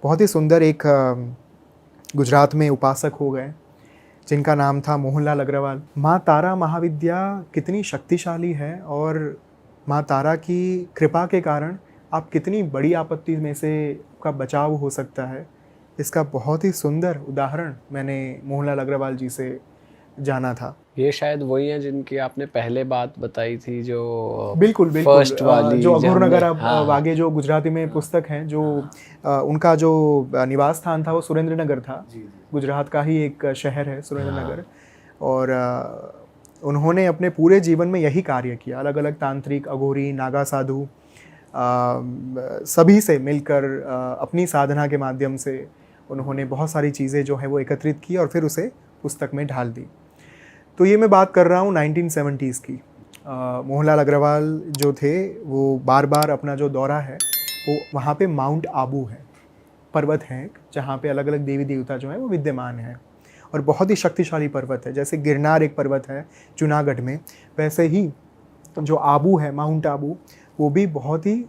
बहुत ही सुंदर एक गुजरात में उपासक हो गए जिनका नाम था मोहनलाल अग्रवाल। माँ तारा महाविद्या कितनी शक्तिशाली है और माँ तारा की कृपा के कारण आप कितनी बड़ी आपत्ति में से का बचाव हो सकता है, इसका बहुत ही सुंदर उदाहरण मैंने मोहनलाल अग्रवाल जी से जाना था। ये शायद वही है जिनकी आपने पहले बात बताई थी, जो बिल्कुल, बिल्कुल। फर्स्ट वाली जो जो हमने, अघोरनगर हाँ हाँ वागे जो गुजराती में हाँ पुस्तक है, जो हाँ। उनका जो निवास स्थान था वो सुरेंद्रनगर था। जी जी। गुजरात का ही एक शहर है सुरेंद्रनगर। हाँ और उन्होंने अपने पूरे जीवन में यही कार्य किया, अलग-अलग तांत्रिक, अघोरी, नागा साधु सभी से मिलकर अपनी साधना के माध्यम से उन्होंने बहुत सारी चीज़ें जो है वो एकत्रित की और फिर उसे पुस्तक में ढाल दी। तो ये मैं बात कर रहा हूँ 1970s की। मोहनलाल अग्रवाल जो थे वो बार-बार अपना जो दौरा है वो वहाँ पे माउंट आबू है, पर्वत है एक, जहाँ पे अलग-अलग देवी-देवता जो हैं वो विद्यमान हैं और बहुत ही शक्तिशाली पर्वत है। जैसे गिरनार एक पर्वत है जूनागढ़ में, वैसे ही जो आबू है, माउंट आबू, वो भी बहुत ही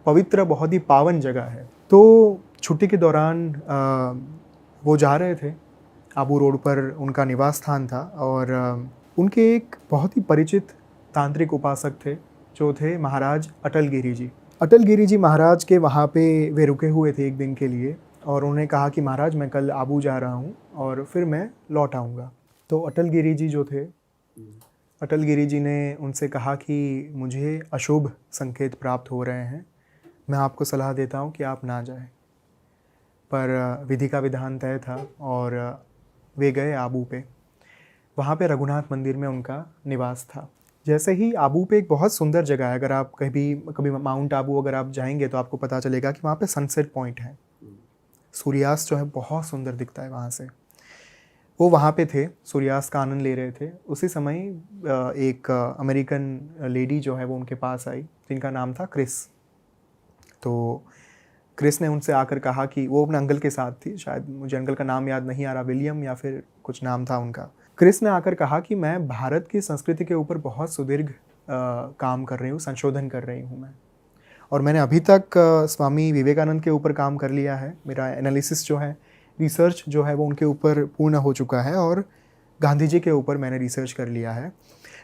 पवित्र, बहुत ही पावन जगह है। तो छुट्टी के दौरान वो जा रहे थे, आबू रोड पर उनका निवास स्थान था और उनके एक बहुत ही परिचित तांत्रिक उपासक थे, जो थे महाराज अटल गिरी जी। अटल गिरी जी महाराज के वहाँ पे वे रुके हुए थे एक दिन के लिए और उन्होंने कहा कि महाराज मैं कल आबू जा रहा हूँ और फिर मैं लौट आऊँगा। तो अटल गिरी जी जो थे, अटल गिरी जी ने उनसे कहा कि मुझे अशुभ संकेत प्राप्त हो रहे हैं, मैं आपको सलाह देता हूँ कि आप ना जाएं। पर विधि का विधान तय था और वे गए आबू पे। वहाँ पे रघुनाथ मंदिर में उनका निवास था। जैसे ही आबू पे एक बहुत सुंदर जगह है, अगर आप कभी कभी माउंट आबू अगर आप जाएंगे तो आपको पता चलेगा कि वहाँ पे सनसेट पॉइंट है, सूर्यास्त जो है बहुत सुंदर दिखता है वहाँ से। वो वहाँ पे थे, सूर्यास्त का आनंद ले रहे थे। उसी समय एक अमेरिकन लेडी जो है वो उनके पास आई, जिनका नाम था क्रिस। तो क्रिस ने उनसे आकर कहा कि वो अपने अंकल के साथ थी, शायद मुझे अंकल का नाम याद नहीं आ रहा, विलियम या फिर कुछ नाम था उनका। क्रिस ने आकर कहा कि मैं भारत की संस्कृति के ऊपर बहुत सुदीर्घ काम कर रही हूँ, संशोधन कर रही हूँ मैं, और मैंने अभी तक स्वामी विवेकानंद के ऊपर काम कर लिया है। मेरा एनालिसिस जो है, रिसर्च जो है वो उनके ऊपर पूर्ण हो चुका है और गांधी जी के ऊपर मैंने रिसर्च कर लिया है।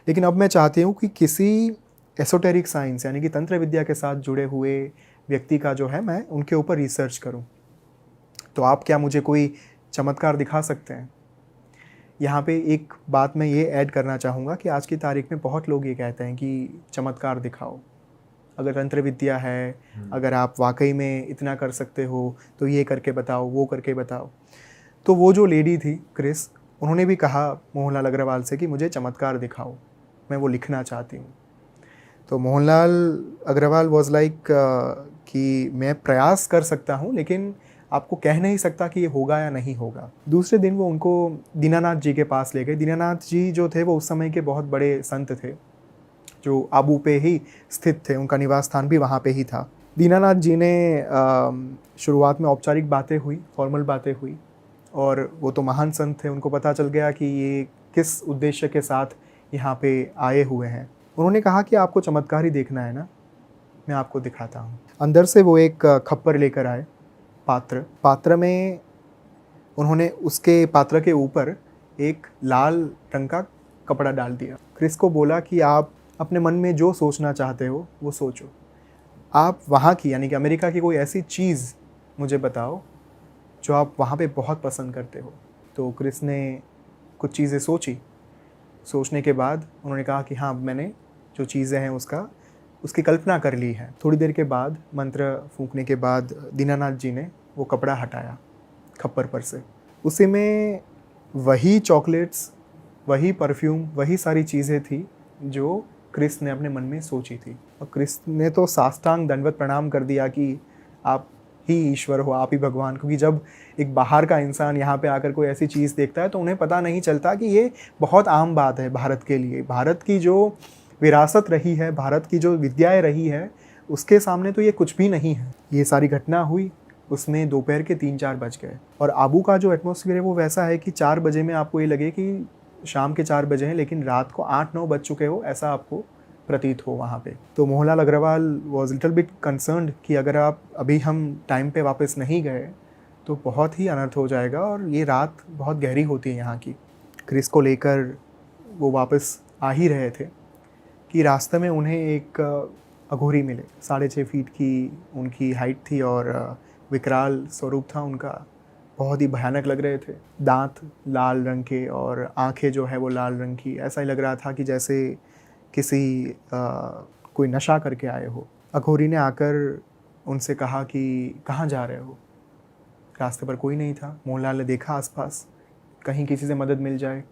लेकिन अब मैं चाहती हूँ कि किसी एसोटेरिक साइंस यानी कि तंत्र विद्या के साथ जुड़े हुए व्यक्ति का जो है मैं उनके ऊपर रिसर्च करूं। तो आप क्या मुझे कोई चमत्कार दिखा सकते हैं? यहाँ पे एक बात मैं ये ऐड करना चाहूँगा कि आज की तारीख में बहुत लोग ये कहते हैं कि चमत्कार दिखाओ, अगर तंत्र विद्या है, अगर आप वाकई में इतना कर सकते हो तो ये करके बताओ, वो करके बताओ। तो वो जो लेडी थी क्रिस, उन्होंने भी कहा मोहनलाल अग्रवाल से कि मुझे चमत्कार दिखाओ, मैं वो लिखना चाहती हूँ। तो मोहनलाल अग्रवाल वॉज लाइक कि मैं प्रयास कर सकता हूँ लेकिन आपको कह नहीं सकता कि ये होगा या नहीं होगा। दूसरे दिन वो उनको दीनानाथ जी के पास ले गए। दीनानाथ जी जो थे वो उस समय के बहुत बड़े संत थे, जो आबू पे ही स्थित थे, उनका निवास स्थान भी वहाँ पे ही था। दीनानाथ जी ने शुरुआत में औपचारिक बातें हुई, फॉर्मल बातें हुई, और वो तो महान संत थे, उनको पता चल गया कि ये किस उद्देश्य के साथ यहाँ पे आए हुए हैं। उन्होंने कहा कि आपको चमत्कार ही देखना है ना, मैं आपको दिखाता हूँ। अंदर से वो एक खप्पर लेकर आए, पात्र में उन्होंने उसके पात्र के ऊपर एक लाल रंग का कपड़ा डाल दिया। क्रिस को बोला कि आप अपने मन में जो सोचना चाहते हो वो सोचो, आप वहाँ की यानी कि अमेरिका की कोई ऐसी चीज़ मुझे बताओ जो आप वहाँ पे बहुत पसंद करते हो। तो क्रिस ने कुछ चीज़ें सोची, सोचने के बाद उन्होंने कहा कि हाँ, मैंने जो चीज़ें हैं उसकी कल्पना कर ली है। थोड़ी देर के बाद मंत्र फूंकने के बाद दीनानाथ जी ने वो कपड़ा हटाया खप्पर पर से। उसी में वही चॉकलेट्स, वही परफ्यूम, वही सारी चीज़ें थी जो क्रिस ने अपने मन में सोची थी। और क्रिस ने तो साष्टांग दंडवत प्रणाम कर दिया कि आप ही ईश्वर हो, आप ही भगवान। क्योंकि जब एक बाहर का इंसान यहाँ पे आकर कोई ऐसी चीज़ देखता है तो उन्हें पता नहीं चलता कि ये बहुत आम बात है भारत के लिए। भारत की जो विरासत रही है, भारत की जो विद्याएं रही है, उसके सामने तो ये कुछ भी नहीं है। ये सारी घटना हुई, उसमें दोपहर के 3-4 बज गए और आबू का जो एटमॉस्फेयर है वो वैसा है कि 4 बजे में आपको ये लगे कि शाम के 4 बजे हैं, लेकिन रात को 8-9 बज चुके हो, ऐसा आपको प्रतीत हो वहाँ पे। तो Mohanlal Agarwal was little bit concerned कि अगर आप अभी हम टाइम पे वापस नहीं गए तो बहुत ही अनर्थ हो जाएगा और ये रात बहुत गहरी होती है यहाँ की। क्रिस को लेकर वो वापस आ ही रहे थे कि रास्ते में उन्हें एक अघोरी मिले। 6.5 फीट की उनकी हाइट थी और विकराल स्वरूप था उनका, बहुत ही भयानक लग रहे थे। दांत लाल रंग के और आंखें जो है वो लाल रंग की, ऐसा ही लग रहा था कि जैसे किसी कोई नशा करके आए हो। अघोरी ने आकर उनसे कहा कि कहाँ जा रहे हो। रास्ते पर कोई नहीं था। मोहनलाल ने देखा आसपास, कहीं किसी से मदद मिल जाए,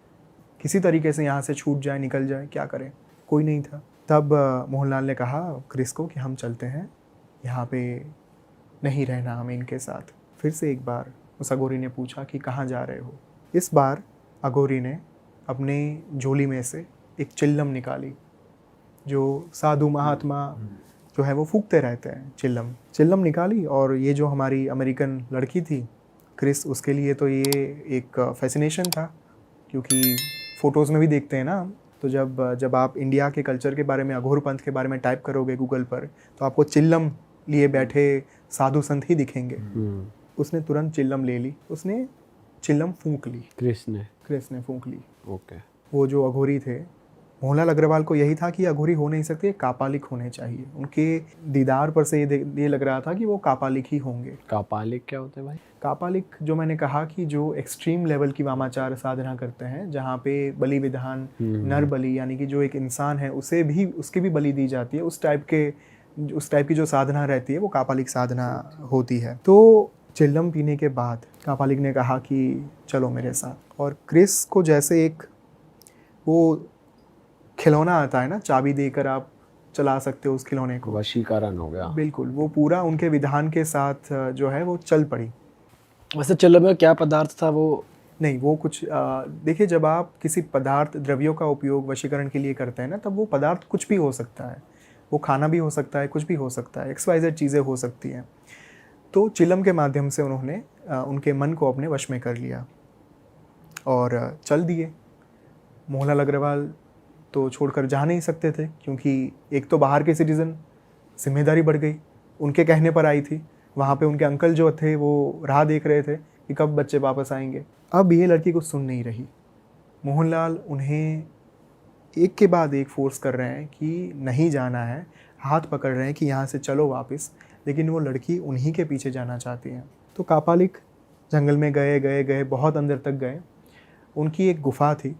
किसी तरीके से यहाँ से छूट जाए, निकल जाए, क्या करें, कोई नहीं था। तब मोहनलाल ने कहा क्रिस को कि हम चलते हैं, यहाँ पे नहीं रहना हमें इनके साथ। फिर से एक बार उस अघोरी ने पूछा कि कहाँ जा रहे हो। इस बार अघोरी ने अपने झोली में से एक चिल्लम निकाली, जो साधु महात्मा जो है वो फूंकते रहते हैं, चिल्लम निकाली। और ये जो हमारी अमेरिकन लड़की थी क्रिस, उसके लिए तो ये एक फैसिनेशन था, क्योंकि फ़ोटोज़ में भी देखते हैं ना हम। तो जब आप इंडिया के कल्चर के बारे में, अघोर पंथ के बारे में टाइप करोगे गूगल पर, तो आपको चिल्लम लिए बैठे साधु संत ही दिखेंगे। उसने तुरंत चिल्लम ले ली, उसने चिल्लम फूंक ली। क्रिस ने फूंक ली। ओके। वो जो अघोरी थे, मोहनलाल अग्रवाल को यही था कि अघोरी हो नहीं सकते, कापालिक होने चाहिए। उनके दीदार पर से ये लग रहा था कि वो कापालिक ही होंगे। कापालिक क्या होते हैं भाई? कापालिक जो मैंने कहा कि जो एक्सट्रीम लेवल की वामाचार साधना करते हैं, जहाँ पे बलि विधान, नर बलि, यानी कि जो एक इंसान है उसकी भी बलि दी जाती है, उस टाइप की जो साधना रहती है वो कापालिक साधना होती है। तो चिल्लम पीने के बाद कापालिक ने कहा कि चलो मेरे साथ। और क्रिस को जैसे एक वो खिलौना आता है ना, चाबी देकर आप चला सकते हो उस खिलौने को, वशीकरण हो गया। बिल्कुल, वो पूरा उनके विधान के साथ जो है वो चल पड़ी। वैसे चिल्लम में क्या पदार्थ था वो? नहीं, वो कुछ देखिए, जब आप किसी पदार्थ द्रव्यों का उपयोग वशीकरण के लिए करते हैं ना, तब वो पदार्थ कुछ भी हो सकता है। वो खाना भी हो सकता है, कुछ भी हो सकता है, XYZ चीज़ें हो सकती हैं। तो चिल्लम के माध्यम से उन्होंने उनके मन को अपने वश में कर लिया और चल दिए। मोहनलाल अग्रवाल तो छोड़कर जा नहीं सकते थे, क्योंकि एक तो बाहर के सिटीज़न, जिम्मेदारी बढ़ गई, उनके कहने पर आई थी। वहाँ पे उनके अंकल जो थे वो राह देख रहे थे कि कब बच्चे वापस आएंगे। अब ये लड़की कुछ सुन नहीं रही। मोहनलाल उन्हें एक के बाद एक फोर्स कर रहे हैं कि नहीं जाना है, हाथ पकड़ रहे हैं कि यहाँ से चलो वापस, लेकिन वो लड़की उन्हीं के पीछे जाना चाहती है। तो कापालिक जंगल में गए, बहुत अंदर तक गए। उनकी एक गुफा थी,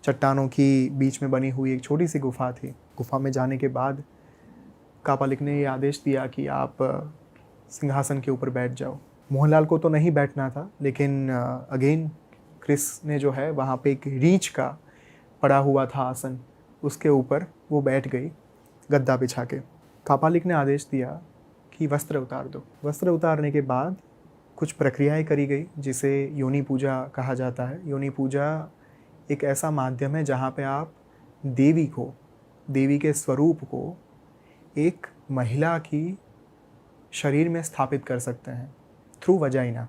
चट्टानों की बीच में बनी हुई एक छोटी सी गुफा थी। गुफा में जाने के बाद कापालिक ने ये आदेश दिया कि आप सिंहासन के ऊपर बैठ जाओ। मोहनलाल को तो नहीं बैठना था, लेकिन अगेन क्रिस ने जो है वहाँ पे एक रीछ का पड़ा हुआ था आसन, उसके ऊपर वो बैठ गई गद्दा बिछा के। कापालिक ने आदेश दिया कि वस्त्र उतार दो। वस्त्र उतारने के बाद कुछ प्रक्रियाएं करी गई, जिसे योनि पूजा कहा जाता है। योनि पूजा एक ऐसा माध्यम है जहाँ पे आप देवी के स्वरूप को एक महिला की शरीर में स्थापित कर सकते हैं थ्रू वजाइना।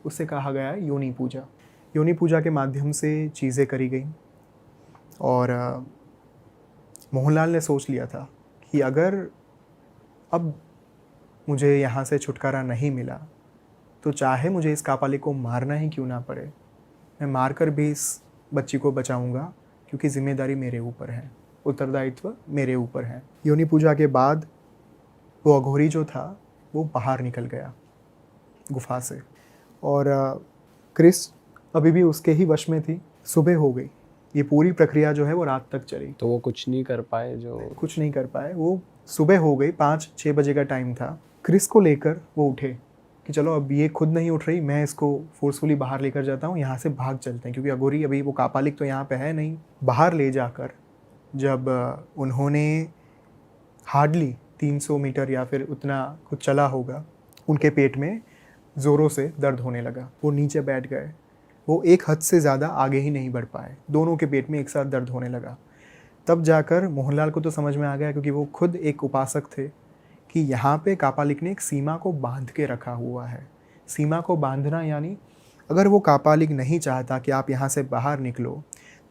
उससे कहा गया है योनि पूजा। योनि पूजा के माध्यम से चीज़ें करी गई और मोहनलाल ने सोच लिया था कि अगर अब मुझे यहाँ से छुटकारा नहीं मिला तो चाहे मुझे इस कापालिक को मारना ही क्यों ना पड़े, मैं मारकर भी इस बच्ची को बचाऊंगा, क्योंकि जिम्मेदारी मेरे ऊपर है, उत्तरदायित्व मेरे ऊपर है। योनि पूजा के बाद वो अघोरी जो था वो बाहर निकल गया गुफा से और क्रिस अभी भी उसके ही वश में थी। सुबह हो गई। ये पूरी प्रक्रिया जो है वो रात तक चली। तो वो कुछ नहीं कर पाए। वो सुबह हो गई, 5-6 बजे का टाइम था। क्रिस को लेकर वो उठे कि चलो अब ये खुद नहीं उठ रही, मैं इसको फोर्सफुली बाहर लेकर जाता हूँ, यहाँ से भाग चलते हैं, क्योंकि अघोरी अभी वो कापालिक तो यहाँ पे है नहीं। बाहर ले जाकर जब उन्होंने हार्डली 300 मीटर या फिर उतना कुछ चला होगा, उनके पेट में ज़ोरों से दर्द होने लगा। वो नीचे बैठ गए। वो एक हद से ज़्यादा आगे ही नहीं बढ़ पाए। दोनों के पेट में एक साथ दर्द होने लगा। तब जाकर मोहनलाल को तो समझ में आ गया, क्योंकि वो खुद एक उपासक थे, कि यहाँ पे कापालिक ने एक सीमा को बांध के रखा हुआ है। सीमा को बांधना यानी अगर वो कापालिक नहीं चाहता कि आप यहाँ से बाहर निकलो,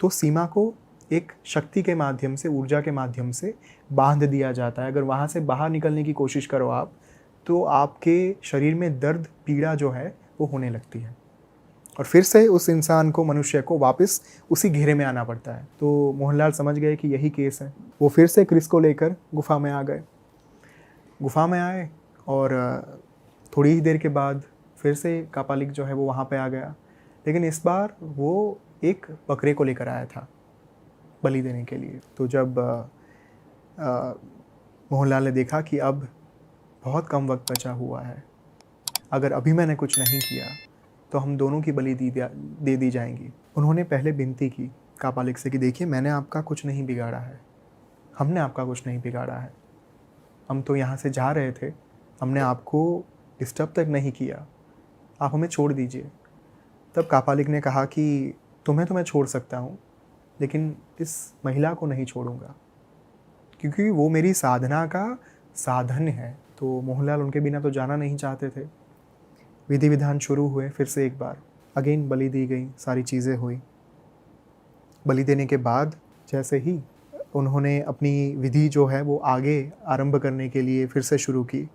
तो सीमा को एक शक्ति के माध्यम से, ऊर्जा के माध्यम से बांध दिया जाता है। अगर वहाँ से बाहर निकलने की कोशिश करो आप, तो आपके शरीर में दर्द पीड़ा जो है वो होने लगती है और फिर से उस इंसान को, मनुष्य को वापस उसी घेरे में आना पड़ता है। तो मोहनलाल समझ गए कि यही केस है। वो फिर से क्रिस को लेकर गुफा में आ गए। गुफा में आए और थोड़ी ही देर के बाद फिर से कापालिक जो है वो वहाँ पे आ गया, लेकिन इस बार वो एक बकरे को लेकर आया था बलि देने के लिए। तो जब मोहनलाल ने देखा कि अब बहुत कम वक्त बचा हुआ है, अगर अभी मैंने कुछ नहीं किया तो हम दोनों की बलि दे दी जाएंगी। उन्होंने पहले विनती की कापालिक से कि देखिए, मैंने आपका कुछ नहीं बिगाड़ा है, हमने आपका कुछ नहीं बिगाड़ा है, हम तो यहाँ से जा रहे थे, हमने आपको डिस्टर्ब तक नहीं किया, आप हमें छोड़ दीजिए। तब कापालिक ने कहा कि तुम्हें तो मैं छोड़ सकता हूँ, लेकिन इस महिला को नहीं छोड़ूंगा, क्योंकि वो मेरी साधना का साधन है। तो मोहनलाल उनके बिना तो जाना नहीं चाहते थे। विधि विधान शुरू हुए फिर से एक बार, अगेन बलि दी गई, सारी चीज़ें हुई। बलि देने के बाद जैसे ही उन्होंने अपनी विधि जो है वो आगे आरंभ करने के लिए फिर से शुरू की,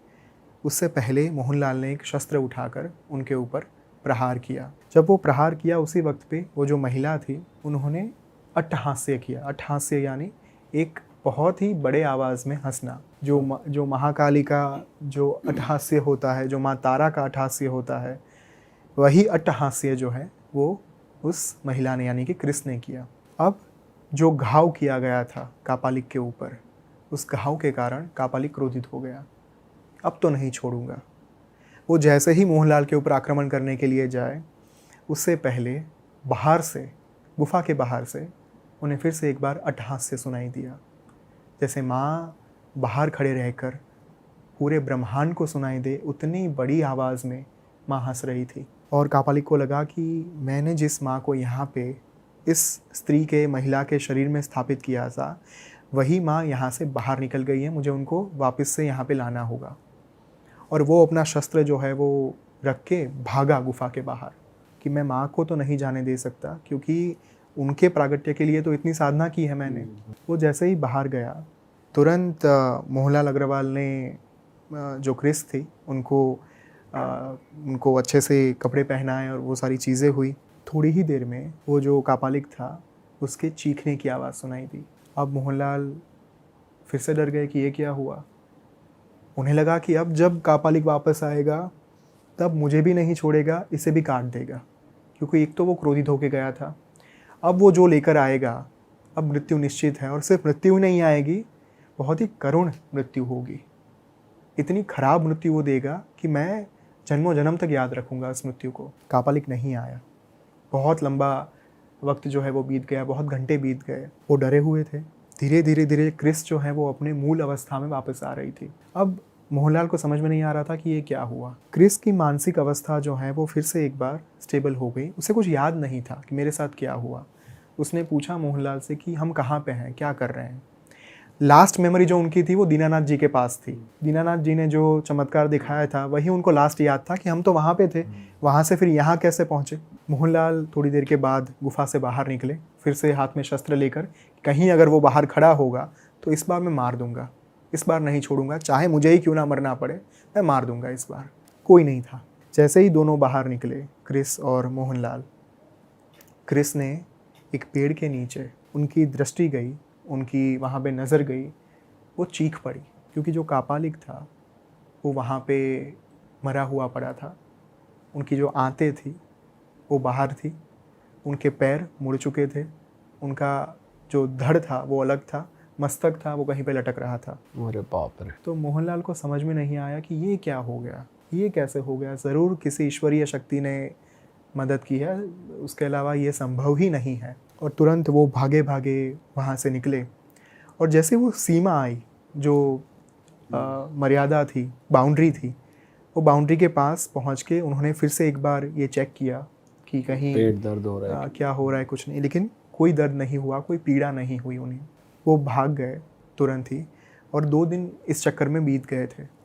उससे पहले मोहनलाल ने एक शस्त्र उठाकर उनके ऊपर प्रहार किया। जब वो प्रहार किया उसी वक्त पे वो जो महिला थी उन्होंने अट्टहास्य किया। अट्टहास्य यानी एक बहुत ही बड़े आवाज़ में हंसना। जो महाकाली का जो अट्टहास्य होता है, जो माँ तारा का अट्टहास्य होता है, वही अट्टहास्य जो है वो उस महिला ने यानी कि क्रिस ने किया। अब जो घाव किया गया था कापालिक के ऊपर, उस घाव के कारण कापालिक क्रोधित हो गया। अब तो नहीं छोड़ूंगा। वो जैसे ही मोहनलाल के ऊपर आक्रमण करने के लिए जाए, उससे पहले बाहर से, गुफा के बाहर से उन्हें फिर से एक बार अट्टहास्य सुनाई दिया। जैसे माँ बाहर खड़े रहकर पूरे ब्रह्मांड को सुनाई दे, उतनी बड़ी आवाज़ में माँ हंस रही थी। और कापालिक को लगा कि मैंने जिस माँ को यहाँ पे इस स्त्री के, महिला के शरीर में स्थापित किया था, वही माँ यहाँ से बाहर निकल गई है, मुझे उनको वापस से यहाँ पे लाना होगा। और वो अपना शस्त्र जो है वो रख के भागा गुफा के बाहर कि मैं माँ को तो नहीं जाने दे सकता, क्योंकि उनके प्रागट्य के लिए तो इतनी साधना की है मैंने। वो जैसे ही बाहर गया, तुरंत मोहनलाल अग्रवाल ने जो क्रिस थी उनको अच्छे से कपड़े पहनाए और वो सारी चीज़ें हुई। थोड़ी ही देर में वो जो कापालिक था उसके चीखने की आवाज़ सुनाई दी। अब मोहनलाल फिर से डर गए कि ये क्या हुआ। उन्हें लगा कि अब जब कापालिक वापस आएगा तब मुझे भी नहीं छोड़ेगा, इसे भी काट देगा, क्योंकि एक तो वो क्रोधित होकर गया था। अब वो जो लेकर आएगा, अब मृत्यु निश्चित है, और सिर्फ मृत्यु नहीं आएगी, बहुत ही करुण मृत्यु होगी। इतनी खराब मृत्यु वो देगा कि मैं जन्मों जन्म तक याद रखूँगा इस मृत्यु को। कापालिक नहीं आया। बहुत लंबा वक्त जो है वो बीत गया, बहुत घंटे बीत गए। वो डरे हुए थे। धीरे धीरे धीरे क्रिस जो है वो अपने मूल अवस्था में वापस आ रही थी। अब मोहनलाल को समझ में नहीं आ रहा था कि ये क्या हुआ। क्रिस की मानसिक अवस्था जो है वो फिर से एक बार स्टेबल हो गई। उसे कुछ याद नहीं था कि मेरे साथ क्या हुआ। उसने पूछा मोहनलाल से कि हम कहाँ पे हैं, क्या कर रहे हैं। लास्ट मेमोरी जो उनकी थी वो दीनानाथ जी के पास थी। दीनानाथ जी ने जो चमत्कार दिखाया था वही उनको लास्ट याद था कि हम तो वहाँ पे थे, वहाँ से फिर यहाँ कैसे पहुँचे। मोहनलाल थोड़ी देर के बाद गुफा से बाहर निकले, फिर से हाथ में शस्त्र लेकर, कहीं अगर वो बाहर खड़ा होगा तो इस बार मैं मार दूंगा, इस बार नहीं छोड़ूंगा, चाहे मुझे ही क्यों ना मरना पड़े, मैं मार दूंगा इस बार। कोई नहीं था। जैसे ही दोनों बाहर निकले, क्रिस और मोहनलाल, क्रिस ने एक पेड़ के नीचे, उनकी दृष्टि गई, उनकी वहाँ पे नज़र गई, वो चीख पड़ी, क्योंकि जो कापालिक था वो वहाँ पे मरा हुआ पड़ा था। उनकी जो आंतें थी वो बाहर थी, उनके पैर मुड़ चुके थे, उनका जो धड़ था वो अलग था, मस्तक था वो कहीं पे लटक रहा था। अरे बाप रे। तो मोहनलाल को समझ में नहीं आया कि ये क्या हो गया, ये कैसे हो गया। ज़रूर किसी ईश्वरीय शक्ति ने मदद की है, उसके अलावा ये संभव ही नहीं है। और तुरंत वो भागे भागे वहाँ से निकले, और जैसे वो सीमा आई, जो मर्यादा थी, बाउंड्री थी, वो बाउंड्री के पास पहुँच के उन्होंने फिर से एक बार ये चेक किया कि कहीं पेट दर्द हो रहा है, क्या हो रहा है, कुछ नहीं। लेकिन कोई दर्द नहीं हुआ, कोई पीड़ा नहीं हुई उन्हें। वो भाग गए तुरंत ही, और 2 दिन इस चक्कर में बीत गए थे।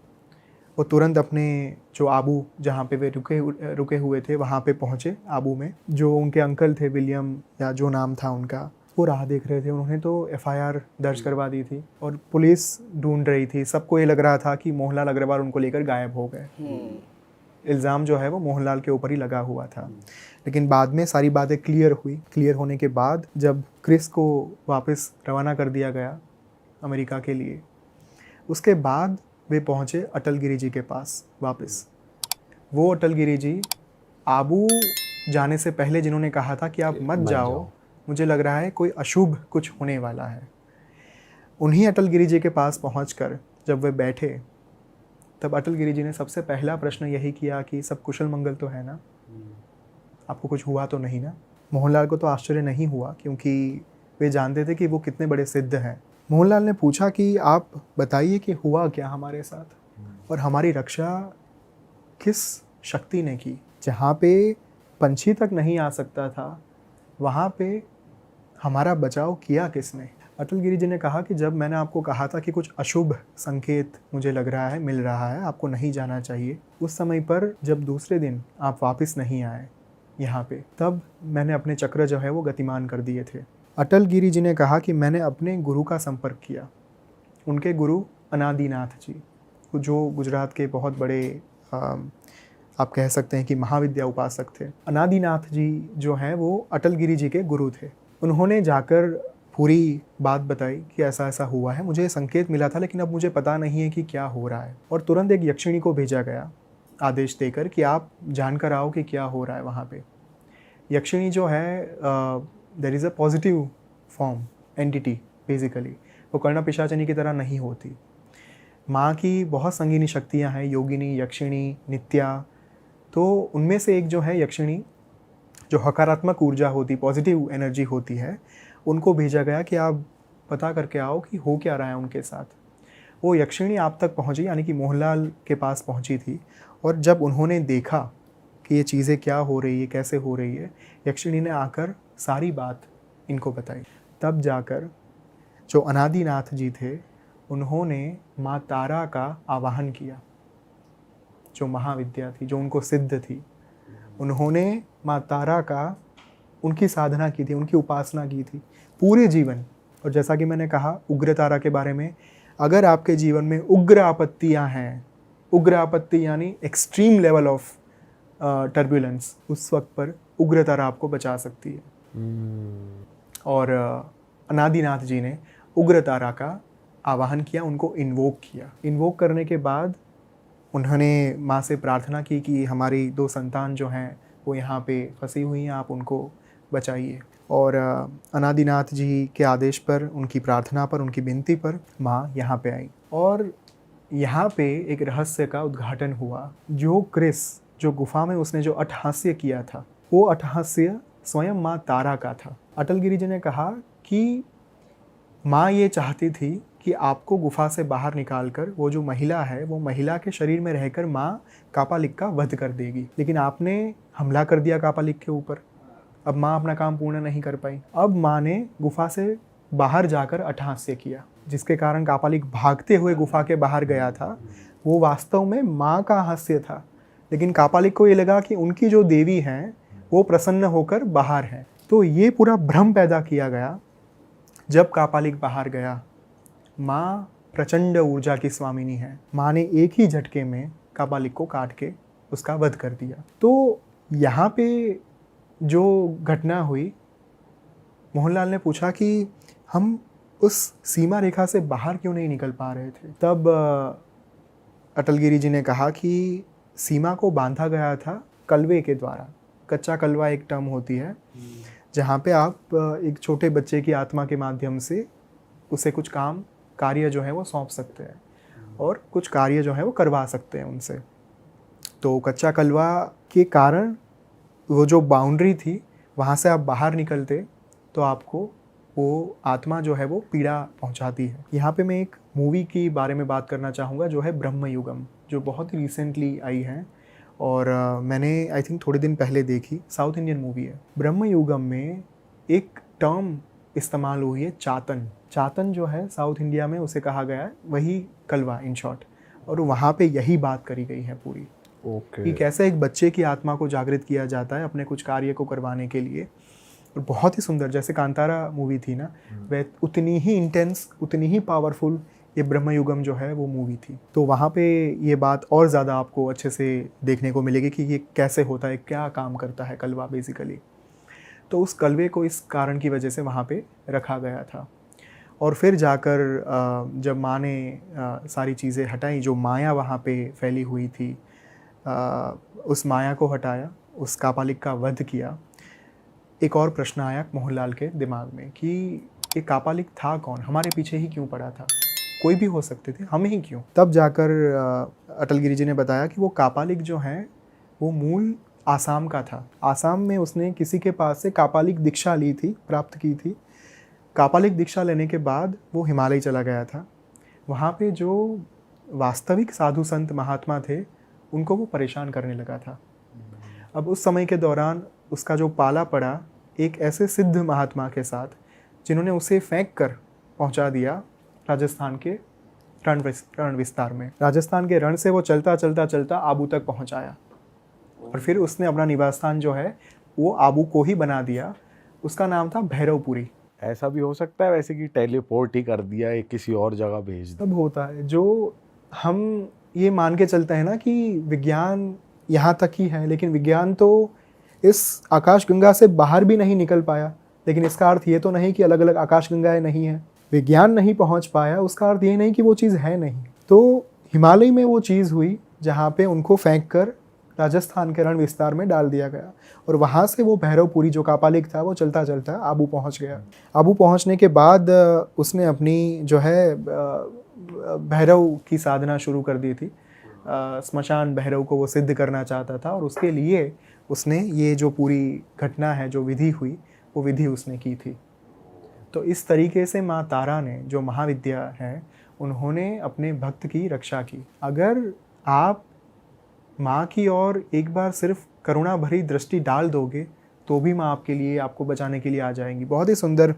वो तुरंत अपने जो आबू, जहाँ पे वे रुके हुए थे, वहाँ पे पहुँचे। आबू में जो उनके अंकल थे, विलियम या जो नाम था उनका, वो राह देख रहे थे। उन्होंने तो FIR दर्ज करवा दी थी और पुलिस ढूंढ रही थी। सबको ये लग रहा था कि मोहनलाल अग्रवाल उनको लेकर गायब हो गए। इल्ज़ाम जो है वो मोहनलाल के ऊपर ही लगा हुआ था। लेकिन बाद में सारी बातें क्लियर हुई। क्लियर होने के बाद जब क्रिस को वापस रवाना कर दिया गया अमेरिका के लिए, उसके बाद वे पहुँचे अटल गिरी जी के पास वापस। वो अटल गिरी जी आबू जाने से पहले जिन्होंने कहा था कि आप मत जाओ, मुझे लग रहा है कोई अशुभ कुछ होने वाला है, उन्हीं अटल गिरी जी के पास पहुंचकर जब वे बैठे, तब अटल गिरी जी ने सबसे पहला प्रश्न यही किया कि सब कुशल मंगल तो है ना, आपको कुछ हुआ तो नहीं ना। मोहनलाल को तो आश्चर्य नहीं हुआ, क्योंकि वे जानते थे कि वो कितने बड़े सिद्ध हैं। मोहनलाल ने पूछा कि आप बताइए कि हुआ क्या हमारे साथ, और हमारी रक्षा किस शक्ति ने की। जहाँ पे पंछी तक नहीं आ सकता था, वहाँ पे हमारा बचाव किया किसने। अटल गिरी जी ने कहा कि जब मैंने आपको कहा था कि कुछ अशुभ संकेत मुझे लग रहा है, मिल रहा है, आपको नहीं जाना चाहिए, उस समय पर जब दूसरे दिन आप वापस नहीं आए यहाँ पे, तब मैंने अपने चक्र जो है वो गतिमान कर दिए थे। अटल गिरी जी ने कहा कि मैंने अपने गुरु का संपर्क किया। उनके गुरु अनादिनाथ जी, जो गुजरात के बहुत बड़े आप कह सकते हैं कि महाविद्या उपासक थे। अनादिनाथ जी जो हैं वो अटल गिरी जी के गुरु थे। उन्होंने जाकर पूरी बात बताई कि ऐसा ऐसा हुआ है, मुझे संकेत मिला था, लेकिन अब मुझे पता नहीं है कि क्या हो रहा है। और तुरंत एक यक्षिणी को भेजा गया आदेश देकर कि आप जानकर आओ कि क्या हो रहा है वहाँ पे। यक्षिणी जो है, there is a positive form entity basically, वो कर्ण पिशाचनी की तरह नहीं होती। माँ की बहुत संगीनी शक्तियाँ हैं, योगिनी, यक्षिणी, नित्या। तो उनमें से एक जो है यक्षिणी, जो हकारात्मक ऊर्जा होती, पॉजिटिव एनर्जी होती है, उनको भेजा गया कि आप पता करके आओ कि हो क्या रहा है उनके साथ। वो यक्षिणी आप तक पहुंची, यानी कि मोहनलाल के पास पहुंची थी, और जब उन्होंने देखा कि ये चीज़ें क्या हो रही है, कैसे हो रही है, यक्षिणी ने आकर सारी बात इनको बताई। तब जाकर जो अनादिनाथ जी थे, उन्होंने माँ तारा का आवाहन किया, जो महाविद्या थी, जो उनको सिद्ध थी। उन्होंने माँ तारा का, उनकी साधना की थी, उनकी उपासना की थी पूरे जीवन। और जैसा कि मैंने कहा उग्र तारा के बारे में, अगर आपके जीवन में उग्र आपत्तियां हैं, उग्र आपत्ति यानी एक्सट्रीम लेवल ऑफ टर्बुलेंस, उस वक्त पर उग्र तारा आपको बचा सकती है। और अनादिनाथ जी ने उग्र तारा का आवाहन किया, उनको इन्वोक किया। इन्वोक करने के बाद उन्होंने माँ से प्रार्थना की कि हमारी 2 संतान जो हैं वो यहाँ पे फंसी हुई हैं, आप उनको बचाइए। और अनादिनाथ जी के आदेश पर, उनकी प्रार्थना पर, उनकी विनती पर माँ यहाँ पे आई। और यहाँ पे एक रहस्य का उद्घाटन हुआ। जो क्रिस, जो गुफा में उसने जो अट्टहास्य किया था, वो अट्टहास्य स्वयं माँ तारा का था। अटल गिरी जी ने कहा कि माँ ये चाहती थी कि आपको गुफा से बाहर निकालकर वो जो महिला है, वो महिला के शरीर में रहकर माँ कापालिक का वध कर देगी, लेकिन आपने हमला कर दिया कापालिक के ऊपर। अब माँ अपना काम पूर्ण नहीं कर पाई। अब माँ ने गुफा से बाहर जाकर अट्टहास्य किया, जिसके कारण कापालिक भागते हुए गुफा के बाहर गया था। वो वास्तव में माँ का हास्य था, लेकिन कापालिक को ये लगा कि उनकी जो देवी हैं वो प्रसन्न होकर बाहर हैं। तो ये पूरा भ्रम पैदा किया गया। जब कापालिक बाहर गया, माँ प्रचंड ऊर्जा की स्वामिनी है, माँ ने एक ही झटके में कापालिक को काट के उसका वध कर दिया। तो यहाँ पे जो घटना हुई, मोहनलाल ने पूछा कि हम उस सीमा रेखा से बाहर क्यों नहीं निकल पा रहे थे। तब अटल गिरी जी ने कहा कि सीमा को बांधा गया था कलवे के द्वारा। कच्चा कलवा एक टर्म होती है जहाँ पे आप एक छोटे बच्चे की आत्मा के माध्यम से उसे कुछ कार्य जो है वो सौंप सकते हैं और कुछ कार्य जो है वो करवा सकते हैं उनसे। तो कच्चा कलवा के कारण वो जो बाउंड्री थी, वहाँ से आप बाहर निकलते तो आपको वो आत्मा जो है वो पीड़ा पहुँचाती है। यहाँ पे मैं एक मूवी की बारे में बात करना चाहूँगा जो है ब्रह्मयुगम, जो बहुत ही रिसेंटली आई है और मैंने आई थिंक थोड़े दिन पहले देखी। साउथ इंडियन मूवी है। ब्रह्मयुगम में एक टर्म इस्तेमाल हुई है, चातन। चातन जो है साउथ इंडिया में उसे कहा गया है वही कलवा इन शॉर्ट, और वहाँ पे यही बात करी गई है पूरी। कि कैसे एक बच्चे की आत्मा को जागृत किया जाता है अपने कुछ कार्य को करवाने के लिए। और बहुत ही सुंदर, जैसे कांतारा मूवी थी ना, वह उतनी ही इंटेंस, उतनी ही पावरफुल ये ब्रह्मयुगम जो है वो मूवी थी। तो वहाँ पे ये बात और ज़्यादा आपको अच्छे से देखने को मिलेगी कि ये कैसे होता है, क्या काम करता है कलवा बेसिकली। तो उस कलवे को इस कारण की वजह से वहाँ पे रखा गया था। और फिर जाकर जब माँ ने सारी चीज़ें हटाई, जो माया वहाँ पे फैली हुई थी, उस माया को हटाया, उस कापालिक का वध किया, एक और प्रश्न आया मोहनलाल के दिमाग में कि ये कापालिक था कौन, हमारे पीछे ही क्यों पड़ा था, कोई भी हो सकते थे, हम ही क्यों। तब जाकर अटल गिरी जी ने बताया कि वो कापालिक जो हैं वो मूल आसाम का था। आसाम में उसने किसी के पास से कापालिक दीक्षा ली थी, प्राप्त की थी। कापालिक दीक्षा लेने के बाद वो हिमालय चला गया था। वहाँ पे जो वास्तविक साधु संत महात्मा थे उनको वो परेशान करने लगा था। अब उस समय के दौरान उसका जो पाला पड़ा एक ऐसे सिद्ध महात्मा के साथ, जिन्होंने उसे फेंक कर पहुँचा दिया राजस्थान के रण विस्तार में। राजस्थान के रण से वो चलता चलता चलता आबू तक पहुँचाया और फिर उसने अपना निवास स्थान जो है वो आबू को ही बना दिया। उसका नाम था भैरवपुरी। ऐसा भी हो सकता है वैसे कि टेलीपोर्ट ही कर दिया, एक किसी और जगह भेज दिया। तब होता है जो हम ये मान के चलते हैं ना कि विज्ञान यहाँ तक ही है, लेकिन विज्ञान तो इस आकाशगंगा से बाहर भी नहीं निकल पाया। लेकिन इसका अर्थ ये तो नहीं कि अलग अलग आकाशगंगाएं नहीं हैं। विज्ञान नहीं पहुँच पाया, उसका अर्थ ये नहीं कि वो चीज़ है नहीं। तो हिमालय में वो चीज़ हुई जहाँ पे उनको फेंक कर राजस्थान के रण विस्तार में डाल दिया गया और वहाँ से वो भैरवपुरी जो कापालिक था वो चलता चलता आबू पहुँच गया। आबू पहुँचने के बाद उसने अपनी जो है भैरव की साधना शुरू कर दी थी। स्मशान भैरव को वो सिद्ध करना चाहता था और उसके लिए उसने ये जो पूरी घटना है, जो विधि हुई, वो विधि उसने की थी। तो इस तरीके से माँ तारा ने, जो महाविद्या है, उन्होंने अपने भक्त की रक्षा की। अगर आप माँ की ओर एक बार सिर्फ करुणा भरी दृष्टि डाल दोगे तो भी माँ आपके लिए, आपको बचाने के लिए आ जाएंगी। बहुत ही सुंदर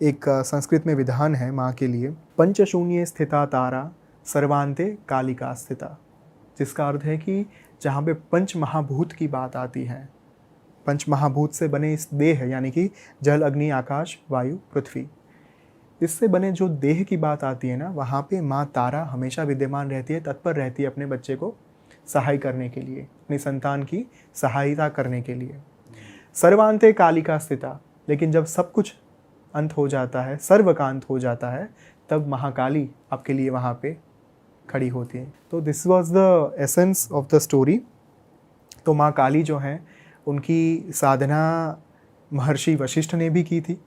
एक संस्कृत में विधान है माँ के लिए, पंचशून्य स्थिता तारा सर्वांते कालिका स्थिता, जिसका अर्थ है कि जहाँ पे पंच महाभूत की बात आती है, पंच महाभूत से बने इस देह यानी कि जल अग्नि आकाश वायु पृथ्वी, इससे बने जो देह की बात आती है ना, वहाँ पे माँ तारा हमेशा विद्यमान रहती है, तत्पर रहती है अपने बच्चे को सहाय करने के लिए, अपनी संतान की सहायता करने के लिए। सर्वांते कालिका स्थिता, लेकिन जब सब कुछ अंत हो जाता है, सर्व का अंत हो जाता है, तब महाकाली आपके लिए वहाँ पे खड़ी होती है। तो this was the essence of the story. तो माँ काली जो हैं उनकी साधना महर्षि वशिष्ठ ने भी की थी।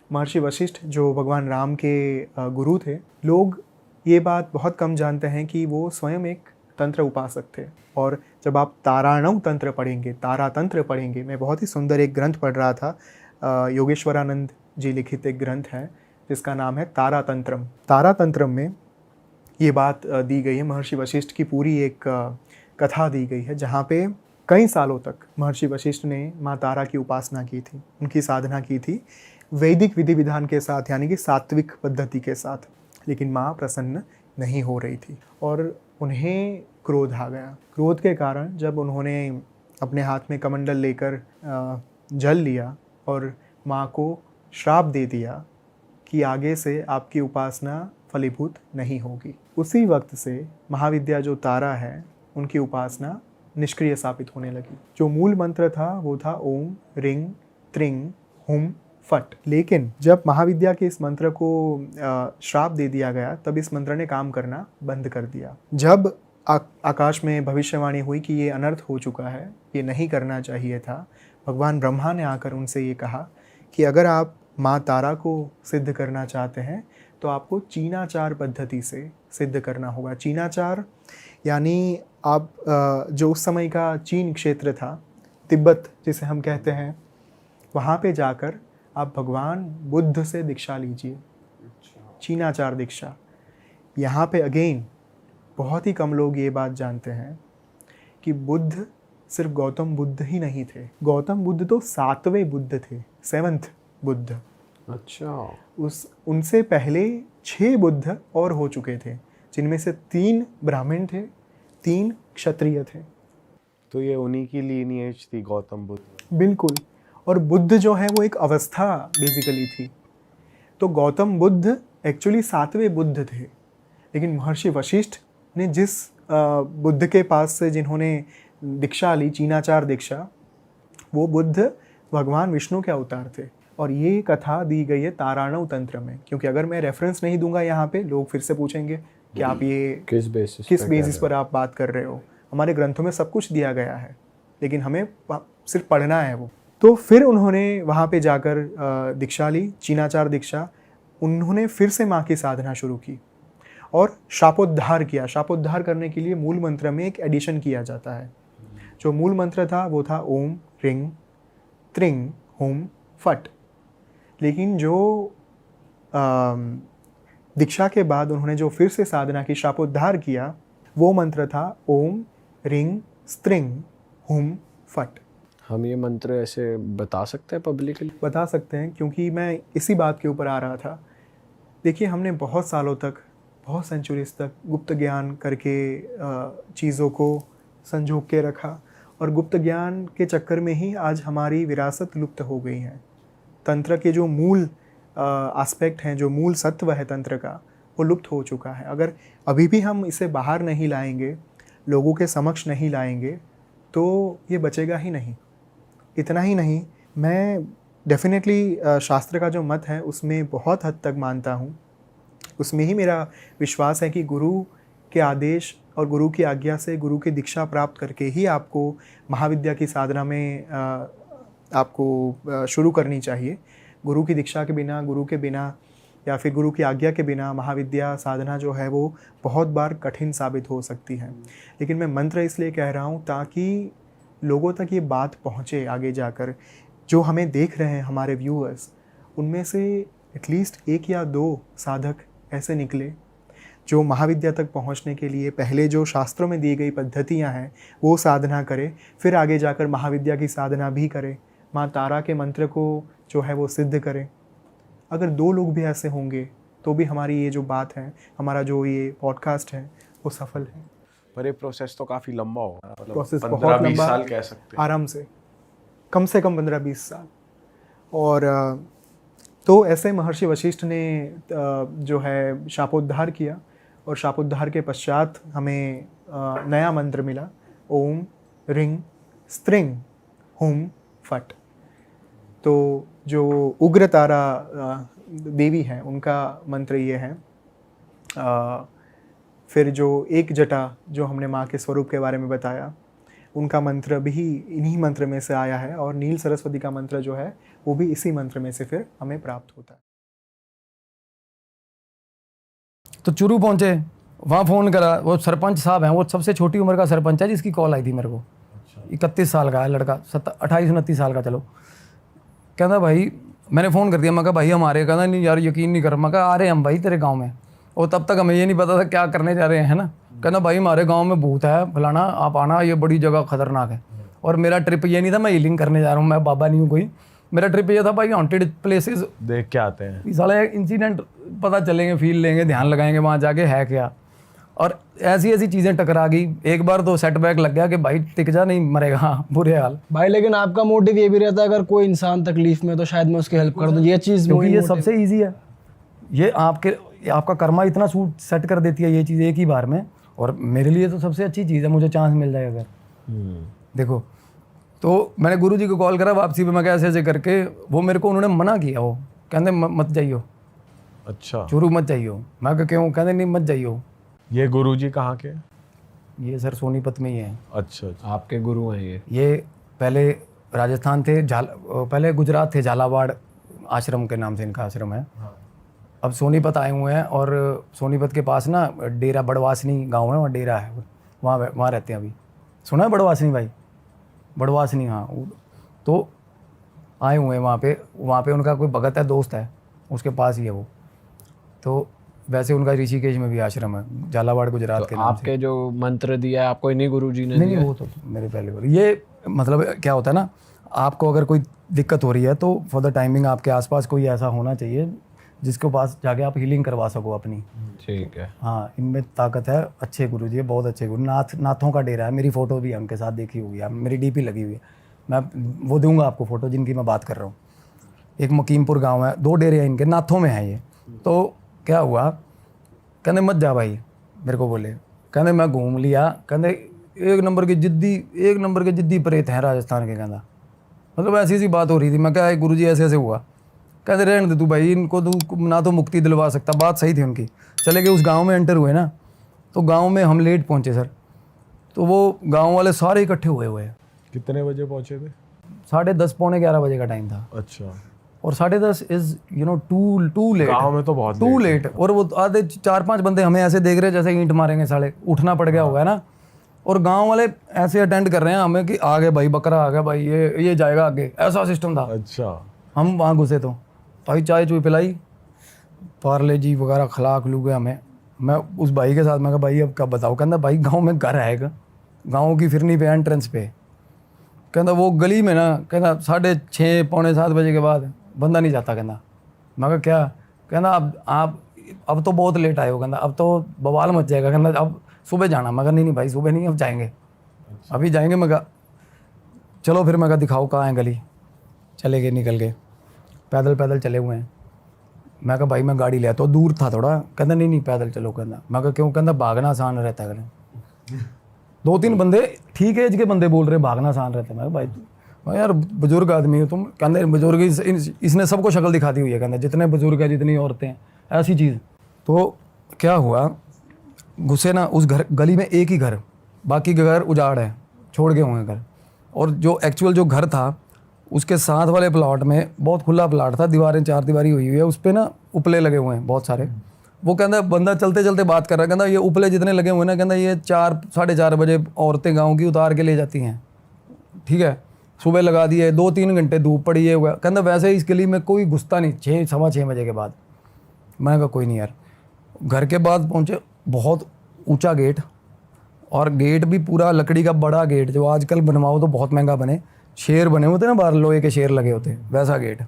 महर्षि वशिष्ठ जो भगवान राम के गुरु थे, लोग ये बात बहुत कम जानते हैं कि वो स्वयं एक तंत्र उपासक थे। और जब आप ताराणव तंत्र पढ़ेंगे, तारा तंत्र पढ़ेंगे, मैं बहुत ही सुंदर एक ग्रंथ पढ़ रहा था, योगेश्वरानंद जी लिखित एक ग्रंथ है जिसका नाम है तारा तंत्रम। तारा तंत्रम में ये बात दी गई है, महर्षि वशिष्ठ की पूरी एक कथा दी गई है, जहाँ पे कई सालों तक महर्षि वशिष्ठ ने माँ तारा की उपासना की थी, उनकी साधना की थी वैदिक विधि विधान के साथ, यानी कि सात्विक पद्धति के साथ। लेकिन माँ प्रसन्न नहीं हो रही थी और उन्हें क्रोध आ गया। क्रोध के कारण जब उन्होंने अपने हाथ में कमंडल लेकर जल लिया और माँ को श्राप दे दिया कि आगे से आपकी उपासना फलीभूत नहीं होगी, उसी वक्त से महाविद्या जो तारा है उनकी उपासना निष्क्रिय साबित होने लगी। जो मूल मंत्र था वो था ओम रिंग त्रिंग हुम फट। लेकिन जब महाविद्या के इस मंत्र को श्राप दे दिया गया, तब इस मंत्र ने काम करना बंद कर दिया। जब आकाश में भविष्यवाणी हुई कि ये अनर्थ हो चुका है, ये नहीं करना चाहिए था, भगवान ब्रह्मा ने आकर उनसे ये कहा कि अगर आप माँ तारा को सिद्ध करना चाहते हैं तो आपको चीनाचार पद्धति से सिद्ध करना होगा। चीनाचार यानी आप जो उस समय का चीन क्षेत्र था, तिब्बत जिसे हम कहते हैं, वहाँ पे जाकर आप भगवान बुद्ध से दीक्षा लीजिए, चीनाचार दीक्षा। यहाँ पे अगेन बहुत ही कम लोग ये बात जानते हैं कि बुद्ध सिर्फ गौतम बुद्ध ही नहीं थे। गौतम बुद्ध तो 7वें बुद्ध थे, 7th बुद्ध। अच्छा। उनसे पहले 6 बुद्ध और हो चुके थे, जिनमें से 3 ब्राह्मण थे, 3 क्षत्रिय थे। तो ये उन्हीं की लीनिएज थी, गौतम बुद्ध। बिल्कुल। और बुद्ध जो है वो एक अवस्था बेसिकली थी। तो गौतम बुद्ध एक्चुअली 7वें बुद्ध थे, लेकिन महर्षि वशिष्ठ ने जिस बुद्ध के पास से जिन्होंने दीक्षा ली, चीनाचार दीक्षा, वो बुद्ध भगवान विष्णु के अवतार थे। और ये कथा दी गई है ताराणव तंत्र में, क्योंकि अगर मैं रेफरेंस नहीं दूंगा यहाँ पे, लोग फिर से पूछेंगे कि आप ये किस बेसिस पर आप बात कर रहे हो। हमारे ग्रंथों में सब कुछ दिया गया है, लेकिन हमें सिर्फ पढ़ना है वो। तो फिर उन्होंने वहाँ पे जाकर दीक्षा ली, चीनाचार दीक्षा। उन्होंने फिर से माँ की साधना शुरू की और शापोद्धार किया। शापोद्धार करने के लिए मूल मंत्र में एक एडिशन किया जाता है। जो मूल मंत्र था वो था ओम रिंग त्रिंग हुम फट। लेकिन जो दीक्षा के बाद उन्होंने जो फिर से साधना की, शापोद्धार किया, वो मंत्र था ओम रिंग स्त्रिंग हुम फट। हम ये मंत्र ऐसे बता सकते हैं पब्लिकली? बता सकते हैं, क्योंकि मैं इसी बात के ऊपर आ रहा था। देखिए, हमने बहुत सालों तक, बहुत सेंचुरीज तक गुप्त ज्ञान करके चीज़ों को संजोग के रखा, और गुप्त ज्ञान के चक्कर में ही आज हमारी विरासत लुप्त हो गई है। तंत्र के जो मूल एस्पेक्ट हैं, जो मूल सत्व है तंत्र का, वो लुप्त हो चुका है। अगर अभी भी हम इसे बाहर नहीं लाएंगे, लोगों के समक्ष नहीं लाएंगे, तो ये बचेगा ही नहीं। इतना ही नहीं, मैं डेफिनेटली शास्त्र का जो मत है उसमें बहुत हद तक मानता हूँ। उसमें ही मेरा विश्वास है कि गुरु के आदेश और गुरु की आज्ञा से, गुरु की दीक्षा प्राप्त करके ही आपको महाविद्या की साधना में आपको शुरू करनी चाहिए। गुरु की दीक्षा के बिना, गुरु के बिना या फिर गुरु की आज्ञा के बिना महाविद्या साधना जो है वो बहुत बार कठिन साबित हो सकती है। लेकिन मैं मंत्र इसलिए कह रहा हूँ ताकि लोगों तक ये बात पहुँचे आगे जाकर। जो हमें देख रहे हैं, हमारे व्यूअर्स, उनमें से एटलीस्ट 1 या 2 साधक ऐसे निकले जो महाविद्या तक पहुंचने के लिए पहले जो शास्त्रों में दी गई पद्धतियां हैं वो साधना करे, फिर आगे जाकर महाविद्या की साधना भी करे, माँ तारा के मंत्र को जो है वो सिद्ध करे। अगर 2 लोग भी ऐसे होंगे तो भी हमारी ये जो बात है, हमारा जो ये पॉडकास्ट है, वो सफल है। पर ये प्रोसेस तो काफ़ी लंबा होगा, मतलब प्रोसेस 15-20 साल कह सकते हैं आराम से कम 15-20 साल। और तो ऐसे महर्षि वशिष्ठ ने जो है शापोद्धार किया, और शापोद्धार के पश्चात हमें नया मंत्र मिला, ओम रिंग स्त्रिंग हुम फट। तो जो उग्र तारा देवी हैं उनका मंत्र ये है। फिर जो एक जटा, जो हमने माँ के स्वरूप के बारे में बताया, उनका मंत्र भी इन्हीं मंत्र में से आया है। और नील सरस्वती का मंत्र जो है वो भी इसी मंत्र में से फिर हमें प्राप्त होता है। तो चुरू पहुंचे, वहाँ फ़ोन करा, वो सरपंच साहब हैं, वो सबसे छोटी उम्र का सरपंच है जिसकी कॉल आई थी मेरे को। 31 साल का है लड़का, 28-29 साल का। चलो, कहता भाई, मैंने फ़ोन कर दिया, मैं कहा भाई हमारे, कहता नहीं यार यकीन नहीं कर। मैं कहा आ रहे हम भाई तेरे गाँव में। और तब तक हमें ये नहीं पता था क्या करने जा रहे हैं, है ना। कहना भाई हमारे गाँव में भूत है फलाना, आप आना, ये बड़ी जगह खतरनाक है। और मेरा ट्रिप ये नहीं था मैं हीलिंग करने जा रहा हूँ, मैं बाबा नहीं हूँ कोई। मेरा ट्रिप ये था भाई हॉन्टेड प्लेसेस देख के आते हैं, साला इंसिडेंट पता चलेंगे, फील लेंगे, ध्यान लगाएंगे वहाँ जाके है क्या। और ऐसी ऐसी चीज़ें टकरा गई। एक बार तो सेटबैक लग गया कि भाई टिक जा, नहीं मरेगा, बुरे हाल भाई। लेकिन आपका मोटिव ये भी रहता है अगर कोई इंसान तकलीफ में तो शायद मैं उसकी हेल्प कर दूं, ये चीज़ क्योंकि ये सबसे ईजी है। ये आपका कर्मा इतना सूट सेट कर देती है ये चीज़ एक ही बार में। और मेरे लिए तो सबसे अच्छी चीज़ है, मुझे चांस मिल जाए अगर। देखो, तो मैंने गुरुजी को कॉल करा वापसी पे, मैं कैसे ऐसे करके, वो मेरे को उन्होंने मना किया। वो कहते मत जाइयो, अच्छा चुरू मत जाइयो। मैं कहा क्यों? कहते नहीं मत जाइयो। ये गुरुजी कहाँ के? ये सर सोनीपत में ही है। अच्छा, आपके गुरु हैं ये पहले राजस्थान थे, पहले गुजरात थे, झालावाड़ आश्रम के नाम से इनका आश्रम है। अब सोनीपत आए हुए हैं, और सोनीपत के पास ना डेरा बड़वासनी गांव है, वहाँ डेरा है, वहाँ रहते हैं अभी। सुना है बड़वासनी भाई? बड़वासनी, हाँ। तो आए हुए हैं वहाँ पे उनका कोई भगत है, दोस्त है, उसके पास ही है वो। तो वैसे उनका ऋषिकेश में भी आश्रम है, झालावाड़ गुजरात के नाम से। आपके जो मंत्र दिया है आपको इन्हीं गुरुजी ने नहीं, वो तो मेरे पहले बोले। ये मतलब क्या होता है ना, आपको अगर कोई दिक्कत हो रही है तो फॉर द टाइमिंग आपके आसपास कोई ऐसा होना चाहिए जिसके पास जाके आप हीलिंग करवा सको अपनी। ठीक है। हाँ, इनमें ताकत है। अच्छे गुरु जी, बहुत अच्छे गुरु। नाथों का डेरा है, मेरी फ़ोटो भी है उनके साथ, देखी हुई है, मेरी डीपी लगी हुई है। मैं वो दूंगा आपको फ़ोटो जिनकी मैं बात कर रहा हूँ। एक मकीमपुर गांव है, 2 डेरे हैं इनके, नाथों में है ये। तो क्या हुआ, कहते मत जा भाई, मेरे को बोले, कहते मैं घूम लिया, कहते एक नंबर के जिद्दी प्रेत हैं राजस्थान के, कहता मतलब ऐसी सी बात हो रही थी। मैं क्या गुरु जी ऐसे ऐसे हुआ, कहते रहने दे तू भाई, इनको तू ना तो मुक्ति दिलवा सकता। बात सही थी उनकी। चले गए, उस गांव में एंटर हुए ना, तो गांव में हम लेट पहुंचे सर, तो वो गांव वाले सारे इकट्ठे हुए हैं। कितने बजे पहुंचे थे? 10:30 पौने 11 बजे का टाइम था। अच्छा। और 10:30 इज टू लेट। गांव में तो बहुत टू लेट। और वो आधे 4-5 बंदे हमें ऐसे देख रहे हैं जैसे ईंट मारेंगे साले, उठना पड़ गया होगा है ना। और गांव वाले ऐसे अटेंड कर रहे हैं हमें कि आ गए भाई, बकरा आ गया भाई, ये जाएगा आगे, ऐसा सिस्टम था। अच्छा। हम वहाँ घुसे तो भाई चाय चुई पिलाई, पार्ले जी वगैरह खिला खलू गए हमें। मैं उस भाई के साथ, मैं कहा भाई अब क्या बताओ, कहता भाई गांव में घर है, गांव की फिरनी पे एंट्रेंस पे, कहता वो गली में ना, कहता 6:30 पौने 7 बजे के बाद बंदा नहीं जाता। कहता मैं कहा क्या, कहता अब तो बहुत लेट आए हो, कहता अब तो बवाल मच जाएगा, कहता अब सुबह जाना। मैं कहा नहीं भाई सुबह नहीं, अब जाएंगे, अभी जाएंगे। मैं कहा चलो फिर, मैं कहा दिखाओ कहाँ है गली। चले गए, निकल गए, पैदल चले हुए हैं। मैं कहा भाई मैं गाड़ी ले आता हूँ, दूर था थोड़ा। कहता नहीं पैदल चलो। कहता मैं कहा क्यों, कहता भागना आसान रहता है। 2-3 बंदे ठीक एज के बंदे बोल रहे भागना आसान रहता है। मैं भाई मैं यार बुजुर्ग आदमी हो तुम, कहते बुजुर्ग इसने सबको शक्ल दिखा दी हुई है, कहते जितने बुजुर्ग हैं जितनी औरतें हैं, ऐसी चीज़। तो क्या हुआ, घुसे ना उस घर, गली में एक ही घर, बाकी घर उजाड़ है, छोड़ गए होंगे घर। और जो एक्चुअल जो घर था उसके साथ वाले प्लॉट में, बहुत खुला प्लॉट था, दीवारें 4 दीवारी हुई है, उस पर ना उपले लगे हुए हैं बहुत सारे। वो कहता बंदा चलते चलते बात कर रहा है, कहता ये उपले जितने लगे हुए ना, कहता ये 4-4:30 बजे औरतें गाँव की उतार के ले जाती हैं, ठीक है। सुबह लगा दिए, 2-3 घंटे धूप पड़ी है हुआ, कहता वैसे ही इस गली में कोई घुसता नहीं 6-6:15 बजे के बाद। मैंने कहा कोई नहीं यार। घर के बाद पहुँचे, बहुत ऊंचा गेट, और गेट भी पूरा लकड़ी का बड़ा गेट, जो आजकल बनवाओ तो बहुत महंगा बने, शेर बने होते ना बाहर, लोहे के शेर लगे होते, वैसा गेट।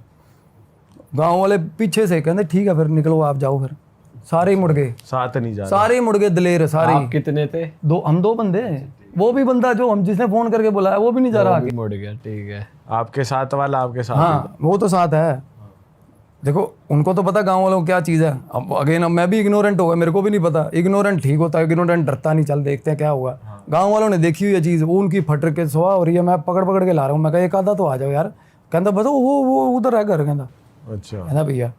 गांव वाले पीछे से कहते ठीक है फिर निकलो आप जाओ। फिर सारे ही मुड़ गए, साथ नहीं जा रहे। सारे ही मुड़ गए, दलेर सारे। आप कितने थे? हम 2 बंदे। वो भी बंदा जो हम जिसने फोन करके बुलाया वो भी नहीं जा रहा आगे, मुड़ गया। ठीक है, आपके साथ वाला आपके साथ? हाँ वो तो साथ है। देखो उनको तो पता गांव वालों को क्या चीज़ है। अब अगेन अब मैं भी इग्नोरेंट हो गया, मेरे को भी नहीं पता। इग्नोरेंट ठीक होता है, इग्नोरेंट डरता नहीं, चल देखते हैं क्या हुआ। गांव वालों ने देखी हुई है चीज़, वो उनकी फटर के सुहा हो रही है, मैं पकड़ के ला रहा हूँ। मैं कहा एक आधा तो आ जाओ यार। कहता बस वो उधर है घर। कहता अच्छा। है ना भैया।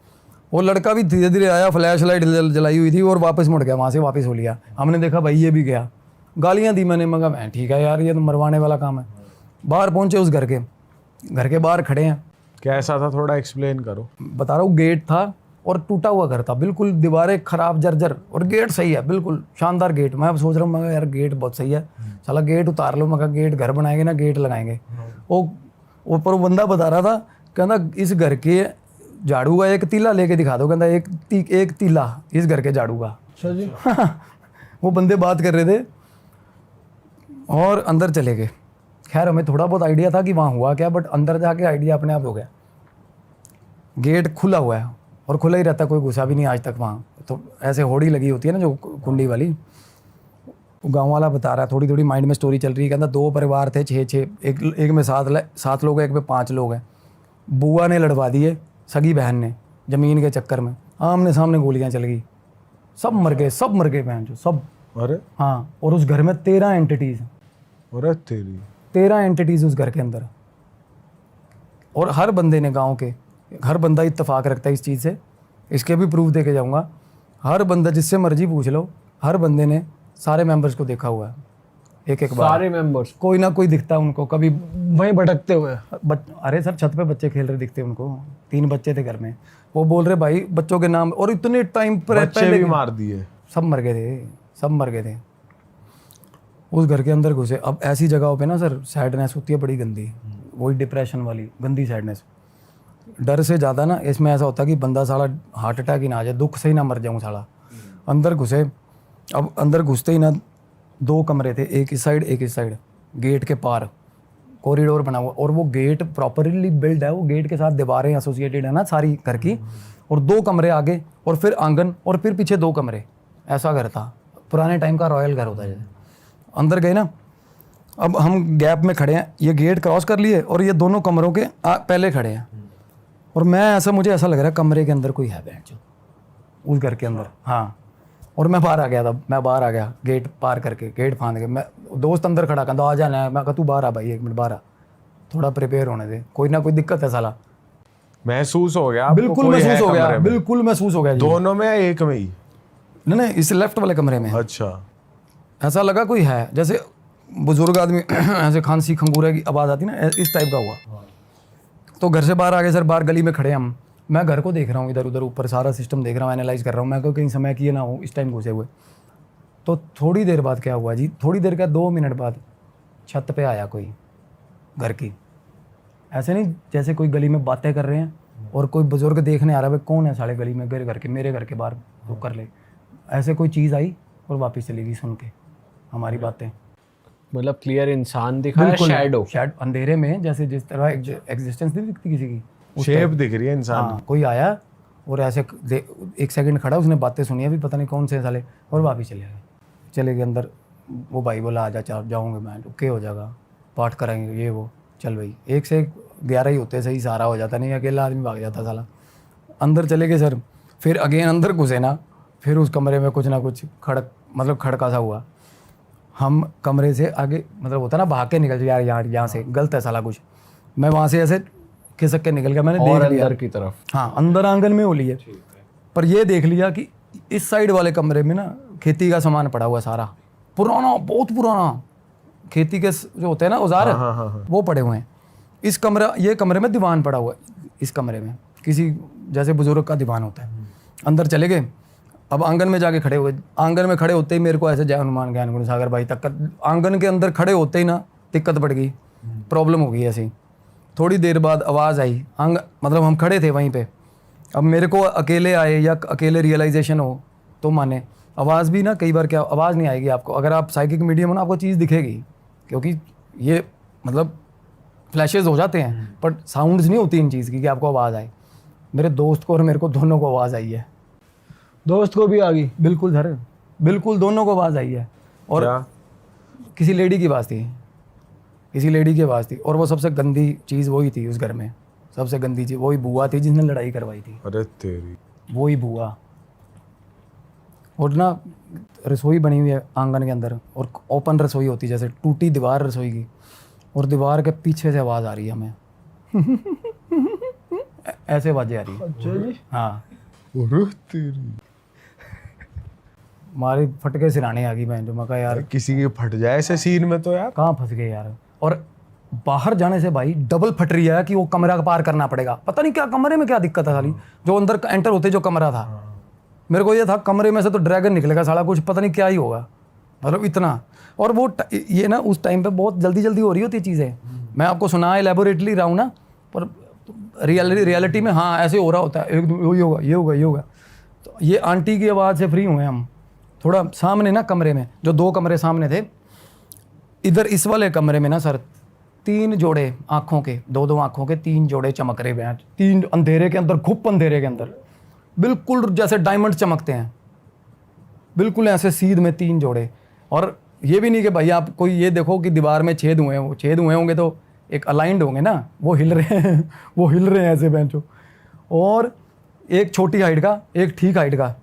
वो लड़का भी धीरे धीरे आया, फ्लैश लाइट जलाई हुई थी, और वापस मुड़ गया, वहाँ से वापस हो लिया। हमने देखा भाई ये भी गया, गालियाँ दी मैंने। मगा मैं ठीक है यार, ये तो मरवाने वाला काम है। बाहर पहुँचे, उस घर के बाहर खड़े हैं। कैसा था, थोड़ा एक्सप्लेन करो। बता रहा हूँ, गेट था और टूटा हुआ घर था, बिल्कुल दीवारें खराब जर्जर, और गेट सही है, बिल्कुल शानदार गेट। मैं अब सोच रहा हूँ, मैं यार गेट बहुत सही है, साला गेट उतार लो। मैं गेट घर बनाएंगे ना, गेट लगाएंगे। वो पर बंदा बता रहा था, कहता इस घर के झाड़ू का एक तीला लेके दिखा दो, कहता एक तीला इस घर के झाड़ू का। अच्छा जी। वो बंदे बात कर रहे थे और अंदर चले गए। खैर हमें थोड़ा बहुत आइडिया था कि वहाँ हुआ क्या, बट अंदर जाके आइडिया अपने आप हो गया। गेट खुला हुआ है और खुला ही रहता, कोई घुसा भी नहीं आज तक वहाँ। तो ऐसे होड़ी लगी होती है ना जो कुंडी वाली। गांव वाला बता रहा है, थोड़ी थोड़ी माइंड में स्टोरी चल रही है। कहता 2 परिवार थे, 6 एक में 7 लोग हैं, एक में 5 लोग हैं। बुआ ने लड़वा दिए, सगी बहन ने, ज़मीन के चक्कर में आमने सामने गोलियाँ चल गई, सब मर गए बहन जो सब। अरे हाँ, और उस घर में 13 एंटिटीज़, अरे तेरी 13 एंटिटीज़ उस घर के अंदर। और हर बंदे ने, गांव के हर बंदा इत्तेफाक रखता है इस चीज़ से, इसके भी प्रूफ दे के जाऊँगा। हर बंदा, जिससे मर्जी पूछ लो, हर बंदे ने सारे मेंबर्स को देखा हुआ है, एक बार। सारे मेंबर्स? कोई ना कोई दिखता है उनको, कभी वहीं भटकते हुए। अरे सर छत पे बच्चे खेल रहे दिखते उनको, 3 बच्चे थे घर में। वो बोल रहे भाई बच्चों के नाम, और इतने टाइम पर बच्चे भी मार दिए, सब मर गए थे उस घर के अंदर घुसे। अब ऐसी जगहों पे ना सर सैडनेस होती है बड़ी गंदी, वही डिप्रेशन वाली गंदी सैडनेस। डर से ज़्यादा ना इसमें ऐसा होता है कि बंदा साला हार्ट अटैक ही ना आ जाए, दुख से ही ना मर जाऊँ साला। अंदर घुसे, अब अंदर घुसते ही ना 2 कमरे थे, एक इस साइड, गेट के पार कॉरिडोर बना हुआ, और वो गेट प्रॉपरली बिल्ड है, वो गेट के साथ दीवारें एसोसिएटेड है ना सारी घर की, और 2 कमरे आगे, और फिर आंगन, और फिर पीछे 2 कमरे। ऐसा घर था, पुराने टाइम का रॉयल घर होता है जैसे। अंदर गए ना, अब हम गैप में खड़े हैं, ये गेट क्रॉस कर लिए और ये दोनों कमरों के पहले खड़े हैं, और मुझे ऐसा लग रहा है कमरे के अंदर कोई है बैठ जो उस घर के अंदर। हाँ, और मैं बाहर आ गया था, मैं बाहर आ गया गेट पार करके, गेट फांद के। मैं दोस्त अंदर खड़ा कहता आ जाना है, मैं कहा तू बाहर आ भाई, 1 मिनट बाहर आ, थोड़ा प्रिपेयर होने दे, कोई ना कोई दिक्कत है साला। महसूस हो गया आपको बिल्कुल कोई है महसूस हो गया, कमरे में? बिल्कुल महसूस हो गया जी। दोनों में या एक में ही? नहीं नहीं, इस लेफ्ट वाले कमरे में अच्छा। ऐसा लगा कोई है, जैसे बुजुर्ग आदमी ऐसे खांसी खंगूरे की आवाज़ आती ना, इस टाइप का हुआ। तो घर से बाहर आ गए सर, बाहर गली में खड़े हम, मैं घर को देख रहा हूँ, इधर उधर ऊपर सारा सिस्टम देख रहा हूँ, एनालाइज कर रहा हूँ, मैं को कहीं समय किए ना हो इस टाइम घुसे हुए। तो थोड़ी देर बाद क्या हुआ जी, थोड़ी देर का 2 मिनट बाद छत पे आया कोई घर की, ऐसे नहीं जैसे कोई गली में बातें कर रहे हैं और कोई बुजुर्ग देखने आ रहा है, कौन है साले गली में, मेरे घर के बाहर वो कर ले, ऐसे कोई चीज़ आई और वापस चली गई सुन के हमारी बातें। मतलब क्लियर इंसान दिखा है, शैडो अंधेरे में जैसे जिस तरह एग्जिस्टेंस नहीं दिखती किसी की, शेप दिख रही है इंसान। हाँ, कोई आया और ऐसे 1 सेकंड खड़ा, उसने बातें सुनी अभी पता नहीं कौन से साले, और वापस चले गए अंदर। वो भाई बोला आ जा, जाऊँगे मैं, ओके हो जाएगा, पाठ कराएंगे ये वो, चल भाई 1 से 11 ही होते, सही सारा हो जाता, नहीं अकेला आदमी भाग जाता साला। अंदर चले गए सर, फिर अगेन अंदर घुसे ना, फिर उस कमरे में कुछ ना कुछ खड़का सा हुआ। हम कमरे से आगे मतलब होता ना भाग के निकल यार, यहाँ से गलत है साला कुछ, मैं वहाँ से ऐसे खिसक के निकल गया, मैंने देख लिया अंदर की तरफ। हाँ, अंदर आंगन में होली है, पर ये देख लिया कि इस साइड वाले कमरे में ना खेती का सामान पड़ा हुआ सारा, पुराना, बहुत पुराना खेती के जो होते हैं ना औजार, वो पड़े हुए हैं। ये कमरे में दीवान पड़ा हुआ है, इस कमरे में किसी जैसे बुजुर्ग का दीवान होता है। अंदर चले गए, अब आंगन में जाके खड़े हुए, आंगन में खड़े होते ही मेरे को ऐसे जय हनुमान ज्ञान गुण सागर भाई तक, आंगन के अंदर खड़े होते ही ना दिक्कत बढ़ गई, प्रॉब्लम हो गई ऐसी। थोड़ी देर बाद आवाज़ आई, मतलब हम खड़े थे वहीं पे, अब मेरे को अकेले आए या अकेले रियलाइजेशन हो तो माने, आवाज़ भी ना कई बार क्या आवाज़ नहीं आएगी आपको, अगर आप साइकिक मीडियम हो ना आपको चीज़ दिखेगी, क्योंकि ये मतलब फ्लैशेस हो जाते हैं, बट साउंड्स नहीं होती इन चीज़ की कि आपको आवाज़ आए। मेरे दोस्त को और मेरे को दोनों को आवाज़ आई है, दोस्त को भी आ गई? बिल्कुल सर, बिल्कुल दोनों को आवाज़ आई है। और क्या? किसी लेडी की आवाज़ थी, किसी लेडी की आवाज़ थी, और वो सबसे गंदी चीज़ वही थी उस घर में, सबसे गंदी चीज़ वही बुआ थी जिसने लड़ाई करवाई थी, अरे तेरी, वही बुआ। और ना रसोई बनी हुई है आंगन के अंदर, और ओपन रसोई होती जैसे टूटी दीवार रसोई की, और दीवार के पीछे से आवाज़ आ रही है हमें ऐसे आवाज़ें आ रही है। अच्छा जी। हाँ, अरे तेरी, हमारी फटके सिराने आ गई बहन जो, मैं कहा यार किसी की फट जाए ऐसे सीन में तो यार। कहाँ फंस गए यार। और बाहर जाने से भाई डबल फट रही है कि वो कमरा पार करना पड़ेगा, पता नहीं क्या कमरे में क्या दिक्कत है साली, जो अंदर एंटर होते जो कमरा था, मेरे को ये था कमरे में से तो ड्रैगन निकलेगा साला, कुछ पता नहीं क्या ही होगा, मतलब इतना। और वो ये ना उस टाइम पे बहुत जल्दी जल्दी हो रही होती चीज़ें, मैं आपको सुना एलेबोरेटली रहा हूँ ना, पर रियलिटी में हाँ ऐसे हो रहा होता है, ये होगा ये होगा ये होगा। तो ये आंटी की आवाज़ से फ्री हुए हम, थोड़ा सामने ना कमरे में, जो 2 कमरे सामने थे, इधर इस वाले कमरे में ना सर 3 जोड़े आँखों के, 2-2 आँखों के 3 जोड़े चमक रहे हैं, 3 अंधेरे के अंदर, घुप अंधेरे के अंदर, बिल्कुल जैसे डायमंड चमकते हैं, बिल्कुल ऐसे सीध में 3 जोड़े। और ये भी नहीं कि भाई आप कोई ये देखो कि दीवार में छेद हुए हैं, वो छेद हुए होंगे तो एक अलाइंड होंगे ना, वो हिल रहे हैं वो हिल रहे हैं ऐसे बेंचो, और एक छोटी हाइट का एक ठीक हाइट का।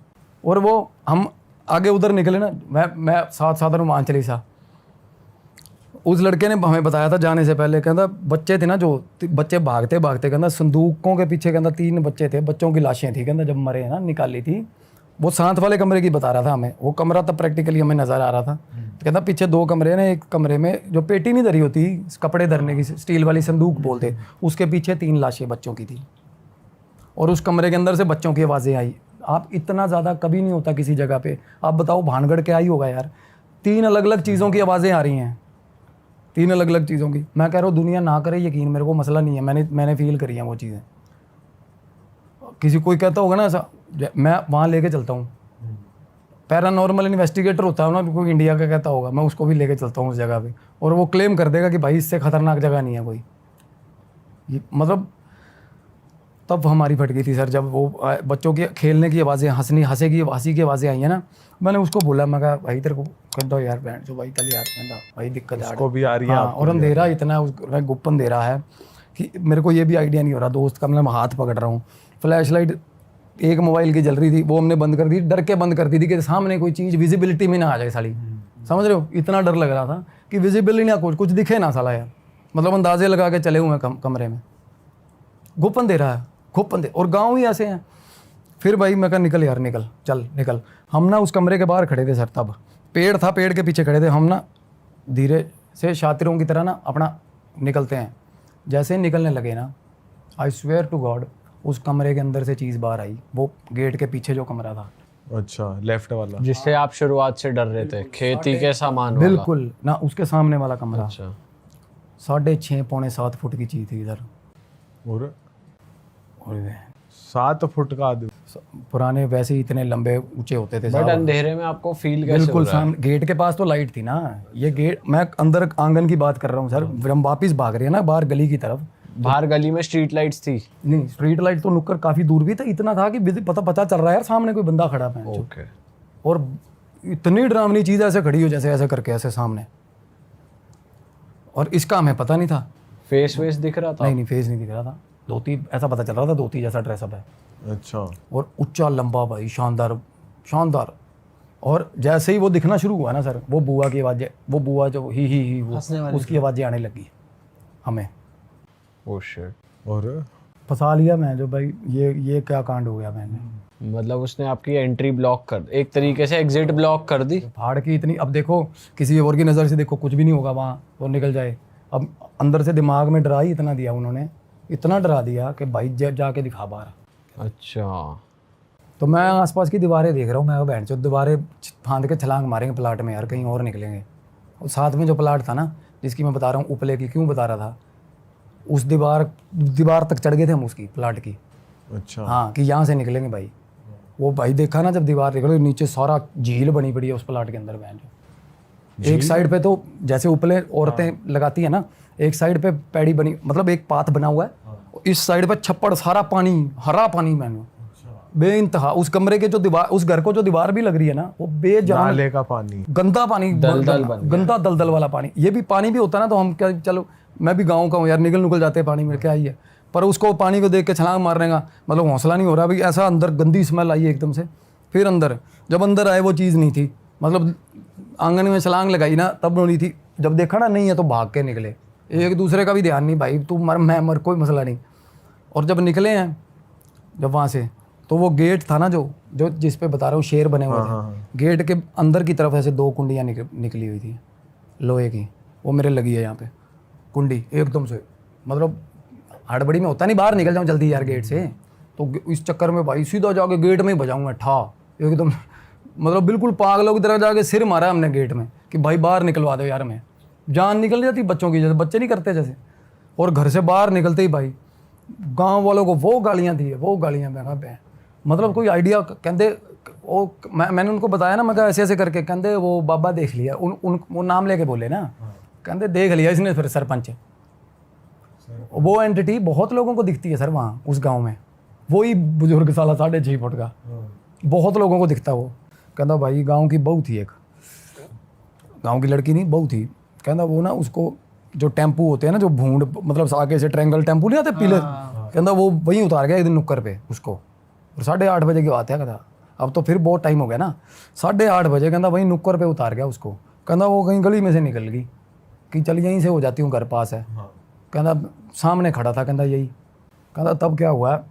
और वो हम आगे उधर निकले ना, मैं साथ हनुमान चालीसा, उस लड़के ने हमें बताया था जाने से पहले, कहता बच्चे थे ना जो बच्चे भागते भागते, कहता संदूकों के पीछे, कहता 3 बच्चे थे, बच्चों की लाशें थी, कहता जब मरे ना निकाली थी। वो साथ वाले कमरे की बता रहा था हमें, वो कमरा तब प्रैक्टिकली हमें नज़र आ रहा था। तो कहता पीछे 2 कमरे ने, एक कमरे में जो पेटी नहीं धरी होती कपड़े धरने की, स्टील वाली संदूक बोलते, उसके पीछे 3 लाशें बच्चों की थी, और उस कमरे के अंदर से बच्चों की आवाज़ें आई। आप इतना ज़्यादा कभी नहीं होता किसी जगह पे, आप बताओ भानगढ़ क्या ही होगा यार, 3 अलग अलग चीज़ों की आवाज़ें आ रही हैं, 3 अलग अलग चीज़ों की। मैं कह रहा हूँ दुनिया ना करे यकीन, मेरे को मसला नहीं है, मैंने फील करी है वो चीज़ें। किसी कोई कहता होगा ना ऐसा, मैं वहाँ लेके चलता हूँ, पैरानॉर्मल इन्वेस्टिगेटर होता है ना कोई इंडिया का, कहता होगा मैं उसको भी लेके चलता हूँ उस जगह पे, और वो क्लेम कर देगा कि भाई इससे खतरनाक जगह नहीं है कोई। मतलब तब हमारी फट गई थी सर, जब वो बच्चों के खेलने की आवाज़ें, हंसी की आवाज़ें आई है ना। मैंने उसको बोला, मैं कहा भाई तेरे को कहता यार बैंड जो भाई कल यार कहता भाई दिक्कत है उसको भी आ रही है। हाँ, और अंधेरा इतना गुप्पन दे रहा है कि मेरे को ये भी आइडिया नहीं हो रहा, दोस्त का मतलब हाथ पकड़ रहा हूँ, फ्लैश लाइट एक मोबाइल की जल रही थी, वो हमने बंद कर दी, डर के बंद कर दी थी कि सामने कोई चीज़ विजिबिलिटी में ना आ जाए साली। समझ रहे हो, इतना डर लग रहा था कि विजिबिलिटी ना, कुछ दिखे ना साला यार। मतलब अंदाजे लगा के चले हुए हैं कमरे में, घुपन दे रहा है, घुपन दे। और गाँव ही ऐसे हैं। फिर भाई मैं कहा निकल यार, निकल, चल निकल। हम ना उस कमरे के बाहर खड़े थे सर, तब पेड़ था, पेड़ के पीछे खड़े थे हम ना, धीरे से शातिरों की तरह ना अपना निकलते हैं। जैसे ही निकलने लगे ना, आई स्वेयर टू गॉड, उस कमरे के अंदर से चीज़ बाहर आई, वो गेट के पीछे जो कमरा था। अच्छा, लेफ्ट वाला जिससे आप शुरुआत से डर रहे थे, खेती के सामान वाला। बिल्कुल ना, उसके सामने वाला कमरा। अच्छा, 6.5 पौने 7 फुट की चीज़ थी इधर। और और 7 फुट का आदमी। पुराने वैसे ही इतने लंबे ऊंचे होते थे बट साहब। अंधेरे में आपको फील कैसे हो बिल्कुल रहा है? सामने गेट के पास तो लाइट थी ना। ये गेट, मैं अंदर आंगन की बात कर रहा हूँ सर। हम वापिस भाग रहे हैं ना बाहर गली की तरफ। बाहर गली में स्ट्रीट लाइट्स थी? नहीं, स्ट्रीट लाइट तो नुक्कर काफ़ी दूर भी था, इतना था कि पता चल रहा है यार सामने कोई बंदा खड़ा है। ओके। और इतनी डरावनी चीज़ ऐसे खड़ी हो, जैसे ऐसे करके ऐसे सामने, और इसका हमें पता नहीं था। फेस वेस दिख रहा था? नहीं, फेस नहीं दिख रहा था। धोती ऐसा पता चल रहा था, धोती जैसा ड्रेसअप है। अच्छा। और ऊंचा लंबा भाई, शानदार शानदार। और जैसे ही वो दिखना शुरू हुआ ना सर, वो बुआ की आवाज़ें, वो बुआ जो ही वो उसकी आवाज़ें आने लगी हमें। Oh shit. और फंसा लिया मैं, जो भाई ये क्या कांड हो गया मैंने। मतलब उसने आपकी एंट्री ब्लॉक कर, एक तरीके से एग्जिट ब्लॉक कर दी। फाड़ की इतनी, अब देखो किसी और की नज़र से देखो कुछ भी नहीं होगा वहाँ, वो निकल जाए। अब अंदर से दिमाग में डरा ही इतना दिया उन्होंने, इतना डरा दिया कि भाई जाके दिखा बाहर। अच्छा। तो मैं आसपास की दीवारें देख रहा हूँ, मैं बहन चो दीवारें फांद के छलांग मारेंगे प्लाट में यार, कहीं और निकलेंगे। और साथ में जो प्लाट था ना, जिसकी मैं बता रहा हूँ, उपले की क्यों बता रहा था, उस दीवार तक चढ़ गए थे हम उसकी प्लाट की। अच्छा। हाँ, कि यहाँ से निकलेंगे भाई। वो भाई देखा ना, जब दीवार निकले, नीचे सारा झील बनी पड़ी है उस प्लाट के अंदर बहन चो। एक साइड पे तो जैसे उपले औरतें लगाती है ना, एक साइड पे पैड़ी बनी, मतलब एक पाथ बना हुआ है। इस साइड पे छप्पड़, सारा पानी, हरा पानी मैंने बेइंतहा। उस कमरे के जो दीवार, उस घर को जो दीवार भी लग रही है ना, वो बेजान नाले का पानी, गंदा पानी, गंदा दलदल वाला पानी। ये भी पानी भी होता ना तो हम क्या, चलो मैं भी गाँव का हूँ यार, निकल जाते हैं पानी में, क्या ही है। पर उसको पानी को देख के छलांग मारने का मतलब हौसला नहीं हो रहा भाई। ऐसा अंदर गंदी स्मेल आई एकदम से। फिर अंदर जब अंदर आए, वो चीज़ नहीं थी, मतलब आंगन में छलांग लगाई ना तब नहीं थी। जब देखा ना नहीं है तो भाग के निकले, एक दूसरे का भी ध्यान नहीं, भाई तू मर मैं मर, कोई मसला नहीं। और जब निकले हैं जब वहाँ से, तो वो गेट था ना जो जिस पे बता रहा हूँ शेर बने हुए थे, गेट के अंदर की तरफ ऐसे 2 कुंडियाँ निकली हुई थी लोहे की, वो मेरे लगी है यहाँ पे कुंडी एकदम से। मतलब हड़बड़ी में होता नहीं बाहर निकल जाऊँ जल्दी यार गेट से, तो इस चक्कर में भाई सीधा जाके गेट में ही बजाऊँगा ठा एकदम। मतलब बिल्कुल पागलों की तरह जाके सिर मारा हमने गेट में कि भाई बाहर निकलवा दो यार। मैं जान निकल जाती बच्चों की, जैसे बच्चे नहीं करते जैसे। और घर से बाहर निकलते ही भाई गांव वालों को वो गालियां दी है, वो गालियां मैं मतलब कोई आइडिया। कहते वो मैंने उनको बताया ना, मैं कहा ऐसे ऐसे करके, कहते वो बाबा देख लिया, वो नाम लेके बोले ना, कहते देख लिया इसने फिर सरपंच। वो एंटिटी बहुत लोगों को दिखती है सर वहाँ उस गांव में, वही बुजुर्ग साला 6.5 फुट का, बहुत लोगों को दिखता वो। कहता भाई गांव की बहू थी, एक गांव की लड़की नहीं बहू थी। कहता वो ना उसको जो टेम्पू होते हैं ना, जो भूंड मतलब आगे से ट्रायंगल टेम्पू नहीं आते पीले, कहता वो वहीं उतार गया एक दिन नुक्कर पे उसको। और 8:30 बजे की बात है, कहता अब तो फिर बहुत टाइम हो गया ना, 8:30 बजे कहता वहीं नुक्कर पे उतार गया उसको। कहता वो कहीं गली में से निकल गई कि चल यहीं से हो जाती हूँ, घर पास है। कहता सामने खड़ा था, कहता यही। कहता तब क्या हुआ,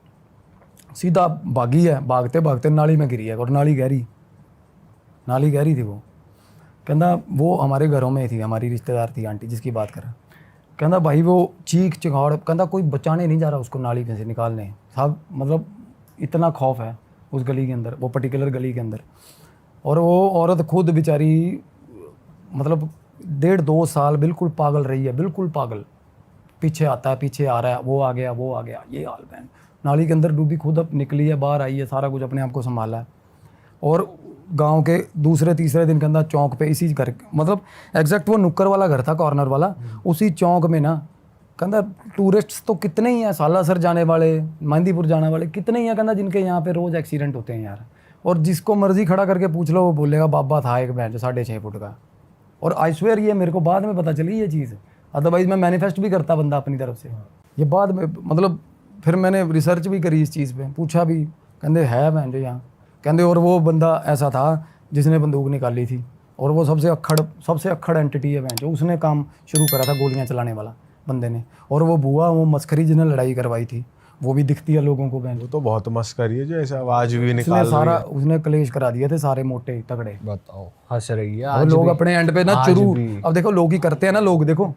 सीधा भागी है, भागते भागते नाली में गिरी है, और नाली गहरी थी वो। कहता वो हमारे घरों में थी, हमारी रिश्तेदार थी आंटी जिसकी बात कर रहा। कहता भाई वो चीख चिहाड़, कहता कोई बचाने नहीं जा रहा उसको नाली में से निकालने साहब। मतलब इतना खौफ है उस गली के अंदर, वो पर्टिकुलर गली के अंदर। और वो औरत खुद बेचारी मतलब 1.5-2 साल बिल्कुल पागल रही है, बिल्कुल पागल। पीछे आता है, पीछे आ रहा है, वो आ गया, ये हाल बहन। नाली के अंदर डूबी, खुद अब निकली है, बाहर आई है, सारा कुछ अपने आप को संभाला है। और गांव के दूसरे तीसरे दिन के अंदर चौक पे इसी घर, मतलब एग्जैक्ट वो नुक्कर वाला घर था, कॉर्नर वाला, उसी चौक में ना कहता टूरिस्ट तो कितने ही हैं, सालासर जाने वाले, मेहंदीपुर जाने वाले कितने ही हैं, कहता जिनके यहाँ पे रोज़ एक्सीडेंट होते हैं यार। और जिसको मर्जी खड़ा करके पूछ लो वो बोलेगा बाबा था एक बैंड 6.5 फुट का। और आई स्वेयर ये मेरे को बाद में पता चली ये चीज़, अदरवाइज़ मैं मैनिफेस्ट भी करता बंदा अपनी तरफ से। ये बाद में मतलब फिर मैंने रिसर्च भी करी इस चीज़ पे, पूछा भी कहते है बहन जो यहाँ, कहते और वो बंदा ऐसा था जिसने बंदूक निकाली थी और वो सबसे अक्खड़ एंटिटी है बहन जो, उसने काम शुरू करा था गोलियां चलाने वाला बंदे ने। और वो बुआ वो मस्करी जिसने लड़ाई करवाई थी वो भी दिखती है लोगों को बहन। वो तो बहुत मस्करी है जो ऐसा आवाज भी उसने निकाल सारा उसने कलेश करा दिए थे सारे मोटे तगड़े। बताओ, हंस रही है और आज लोग भी। अपने एंड पे ना आज चुरू, भी। अब देखो लोग ही करते हैं ना, लोग देखो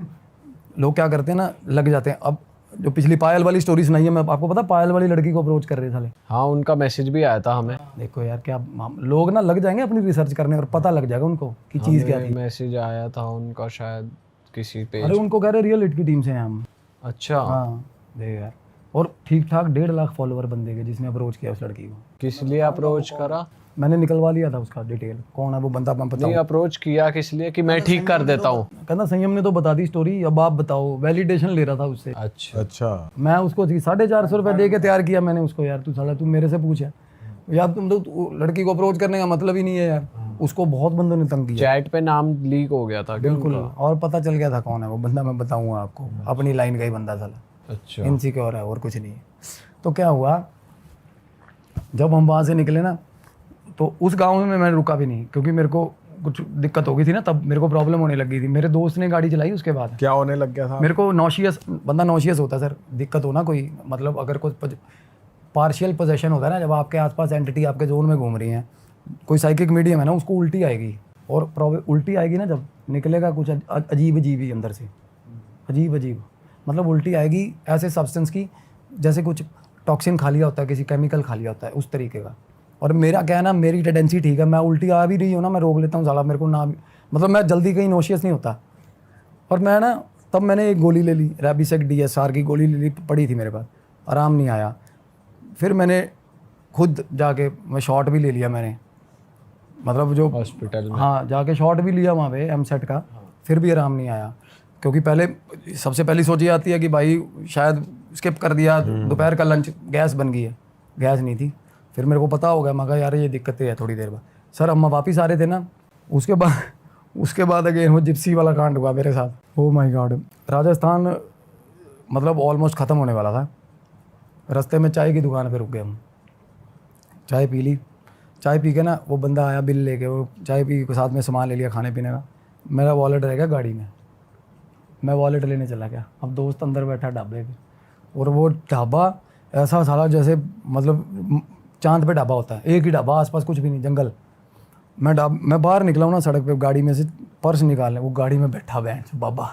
लोग क्या करते हैं ना, लग जाते हैं। अब जो पिछली पायल वाली स्टोरी सुनाई है, मैं आपको पता पायल वाली लड़की को अप्रोच कर रहे साले। हाँ, उनका मैसेज भी आया था हमें। देखो यार क्या लोग ना लग जाएंगे अपनी रिसर्च करने और पता लग जाएगा उनको कि चीज़ क्या थी। मैसेज आया था उनका शायद किसी पे। अरे उनको कह रहे रियल हिट की टीम से हैं हम। अच्छा, हाँ देख यार, और ठीक ठाक 1.5 लाख फॉलोअर बंदे के जिसने अप्रोच किया उस लड़की को। किस लिए अप्रोच करा? मैंने निकलवा लिया था उसका डिटेल, कौन है वो बंदा मैं नहीं, बताऊँ। अप्रोच किया किस लिए कि मैं ठीक कर देता हूँ? कहना संयम ने तो बता दी स्टोरी, अब आप बताओ। वैलिडेशन ले रहा था उससे। अच्छा, अच्छा मैं उसको 450 रुपये दे के तैयार किया मैंने उसको। यार तू मेरे से पूछ यार, तुम तो लड़की को अप्रोच करने का मतलब ही नहीं है यार। उसको बहुत बंदों ने तंग किया। चैट पे नाम लीक हो गया था क्या बिल्कुल, उनका? और पता चल गया था कौन है वो बंदा, मैं बताऊंगा आपको। अपनी लाइन का ही बंदा साला, अच्छा, इनसिक्योर है और कुछ नहीं है। तो क्या हुआ, जब हम वहाँ से निकले ना तो उस गांव में मैं रुका भी नहीं, क्योंकि मेरे को कुछ दिक्कत हो गई थी ना, तब मेरे को प्रॉब्लम होने लगी थी। मेरे दोस्त ने गाड़ी चलाई उसके बाद। क्या होने लग गया था? मेरे को नॉशियस, बंदा नॉशियस होता है सर, दिक्कत हो ना कोई, मतलब अगर कोई पार्शियल पोजेशन होता है ना, जब आपके आसपास एंटिटी आपके जोन में घूम रही हैं, कोई साइकिक मीडियम है ना, उसको उल्टी आएगी। और उल्टी आएगी ना, जब निकलेगा कुछ अजीब अजीब ही अंदर से, अजीब अजीब, मतलब उल्टी आएगी ऐसे सब्सटेंस की जैसे कुछ टॉक्सिन खा लिया होता है, किसी केमिकल खा लिया होता है, उस तरीके का। और मेरा क्या है ना, मेरी टेंडेंसी ठीक है, मैं उल्टी आ भी रही हूँ ना, मैं रोक लेता हूँ साला, मेरे को ना मतलब मैं जल्दी कहीं नोशियस नहीं होता। और मैं ना तब मैंने एक गोली ले ली, रेबिसेक DSR की गोली ले ली, पड़ी थी मेरे पास, आराम नहीं आया। फिर मैंने खुद जाके मैं शॉट भी ले लिया मैंने, मतलब जो हॉस्पिटल में। हाँ जाके शॉट भी लिया वहाँ पे MSET का, फिर भी आराम नहीं आया। क्योंकि पहले सबसे पहली सोच ये आती है कि भाई शायद स्किप कर दिया, दोपहर का लंच गैस बन गई है, गैस नहीं थी। फिर मेरे को पता हो गया, मैं कहा यार ये दिक्कतें है। थोड़ी देर बाद सर अम्मा वापिस आ रहे थे ना, उसके बाद अगेन वो जिप्सी वाला कांड हुआ मेरे साथ। ओह माय गॉड, राजस्थान मतलब ऑलमोस्ट ख़त्म होने वाला था। रास्ते में चाय की दुकान पे रुक गए हम, चाय पी ली। चाय पी के ना वो बंदा आया बिल लेके, वो चाय पी के साथ में सामान ले लिया खाने पीने का। मेरा वॉलेट रह गया गाड़ी में, मैं वॉलेट लेने चला गया। अब दोस्त अंदर बैठा ढाबे पे, और वो ढाबा ऐसा साला जैसे मतलब चांद पे ढाबा होता है, एक ही ढाबा, आसपास कुछ भी नहीं, जंगल। मैं बाहर निकला हूँ ना सड़क पे, गाड़ी में से पर्स निकालने, वो गाड़ी में बैठा बैंड बाबा,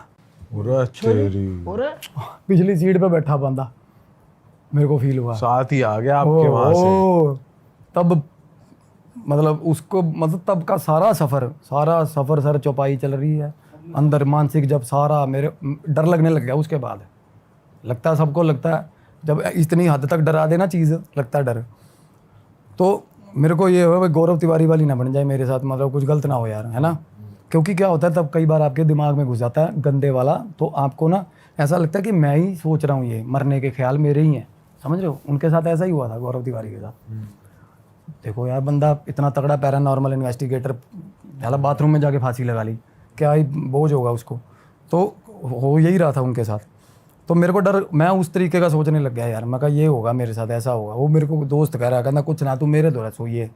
पूरा चेरी पिछली सीट पे बैठा बंदा। मेरे को फील हुआ साथ ही आ गया आपके वहां से। ओ, तब मतलब उसको मतलब तब का सारा सफ़र सर चौपाई चल रही है अंदर, मानसिक जब सारा मेरे डर लगने लग गया। उसके बाद लगता है, सबको लगता है जब इतनी हद तक डरा देना चीज़, लगता है डर। तो मेरे को ये हो भाई गौरव तिवारी वाली ना बन जाए मेरे साथ, मतलब कुछ गलत ना हो यार, है ना। क्योंकि क्या होता है तब कई बार आपके दिमाग में घुस जाता है गंदे वाला, तो आपको ना ऐसा लगता है कि मैं ही सोच रहा हूँ, ये मरने के ख्याल मेरे ही हैं, समझ रहे हो। उनके साथ ऐसा ही हुआ था गौरव तिवारी के साथ। देखो यार बंदा इतना तगड़ा पैरानॉर्मल इन्वेस्टिगेटर, पहला बाथरूम में जाके फांसी लगा ली, क्या ही बोझ होगा उसको। तो हो यही रहा था उनके साथ। तो मेरे को डर, मैं उस तरीके का सोचने लग गया यार। मैं कहा ये होगा मेरे साथ, ऐसा होगा। वो मेरे को दोस्त कह रहा है, कहना कुछ ना तू मेरे दौरा सोइए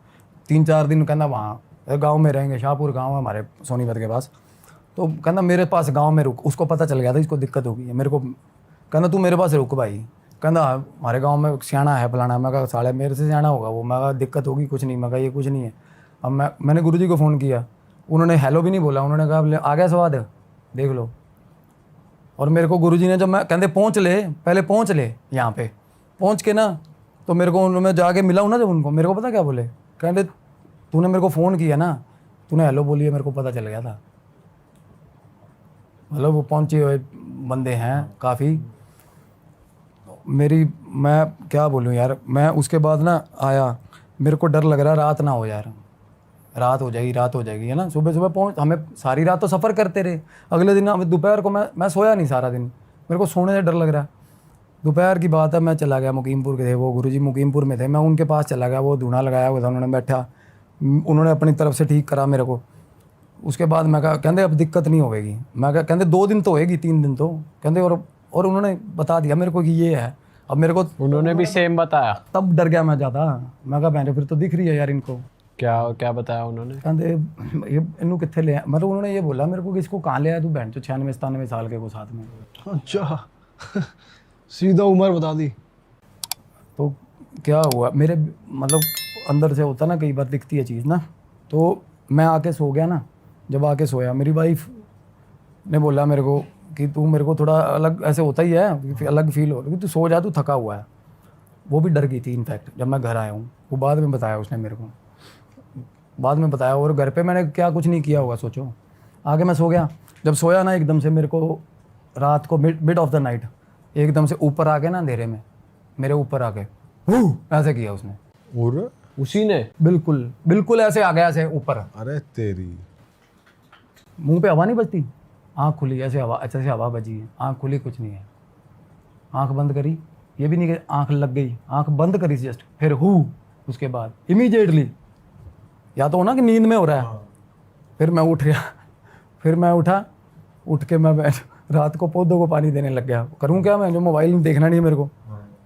3-4 दिन, कहना वहाँ गांव में रहेंगे, शाहपुर गांव है हमारे सोनीपत के पास। तो कहना मेरे पास गांव में रुक। उसको पता चल गया था इसको दिक्कत होगी है मेरे को, कहना तू मेरे पास रुक भाई। कहना हमारे गाँव में सियाना है फलाना। मैं कहा साले मेरे से सियाना होगा वो। मैं कहा दिक्कत होगी कुछ नहीं। मैं कहा ये कुछ नहीं है। अब मैंने गुरुजी को फ़ोन किया, उन्होंने हेलो भी नहीं बोला, उन्होंने कहा आ गया स्वाद देख लो। और मेरे को गुरुजी ने जब मैं कहते पहुँच ले, पहले पहुँच ले यहाँ पे, पहुँच के ना तो मेरे को मैं जाके मिला हूँ ना जब उनको, मेरे को पता क्या बोले, कहते तूने मेरे को फ़ोन किया ना, तूने हेलो बोली है, मेरे को पता चल गया था। मतलब वो पहुँचे हुए बंदे हैं काफ़ी। मैं क्या बोलूँ यार, मैं उसके बाद ना आया, मेरे को डर लग रहा रात ना हो यार, रात हो जाएगी है ना। सुबह पहुँच, हमें सारी रात तो सफ़र करते रहे। अगले दिन हमें दोपहर को मैं सोया नहीं सारा दिन, मेरे को सोने से डर लग रहा है। दोपहर की बात है, मैं चला गया, मुकीमपुर के थे वो गुरुजी, मुकीमपुर में थे। मैं उनके पास चला गया, वो धुना लगाया हुआ था, उन्होंने बैठा, उन्होंने अपनी तरफ से ठीक करा मेरे को। उसके बाद मैं कहा, कहते अब दिक्कत नहीं होगी। मैं कहा कहते 2 दिन तो होएगी, 3 दिन तो, कहते और उन्होंने बता दिया मेरे को कि ये है। अब मेरे को उन्होंने भी सेम बताया? तब डर गया मैं ज़्यादा। मैं कहा बहन फिर तो दिख रही है यार इनको। क्या क्या बताया उन्होंने? कहते ये इन्हों कितने ले आए? मतलब उन्होंने ये बोला मेरे को कि इसको कहाँ ले आया तू बहन, तो 96-97 साल के को साथ में। अच्छा सीधा उम्र बता दी। तो क्या हुआ मेरे मतलब अंदर से होता ना कई बार दिखती है चीज़ ना, तो मैं आके सो गया ना। जब आके सोया मेरी वाइफ ने बोला मेरे को कि तू मेरे को थोड़ा अलग ऐसे होता ही है, अलग फील हो रहा है, तू सो जा, तू थका हुआ है। वो भी डर गई थी इनफैक्ट जब मैं घर आया हूँ। वो बाद में बताया उसने मेरे को, बाद में बताया। और घर पे मैंने क्या कुछ नहीं किया होगा सोचो। आगे मैं सो गया। जब सोया ना एकदम से मेरे को रात को मिड ऑफ द नाइट एकदम से ऊपर आके ना अंधेरे में मेरे ऊपर आके ऐसे किया उसने। और उसी ने? बिल्कुल बिल्कुल ऐसे आ गया ऐसे ऊपर। अरे तेरी, मुंह पे हवा नहीं बजती, आँख खुली ऐसे हवा, अच्छे से हवा बजी है, आँख खुली कुछ नहीं है। आँख बंद करी, ये भी नहीं कि आँख लग गई, आँख बंद करी जस्ट, फिर उसके बाद इमीडिएटली या तो हो ना कि नींद में हो रहा है। फिर मैं उठ गया, फिर मैं उठ के मैं रात को पौधों को पानी देने लग गया। करूँ क्या मैं, जो मोबाइल देखना नहीं है मेरे को,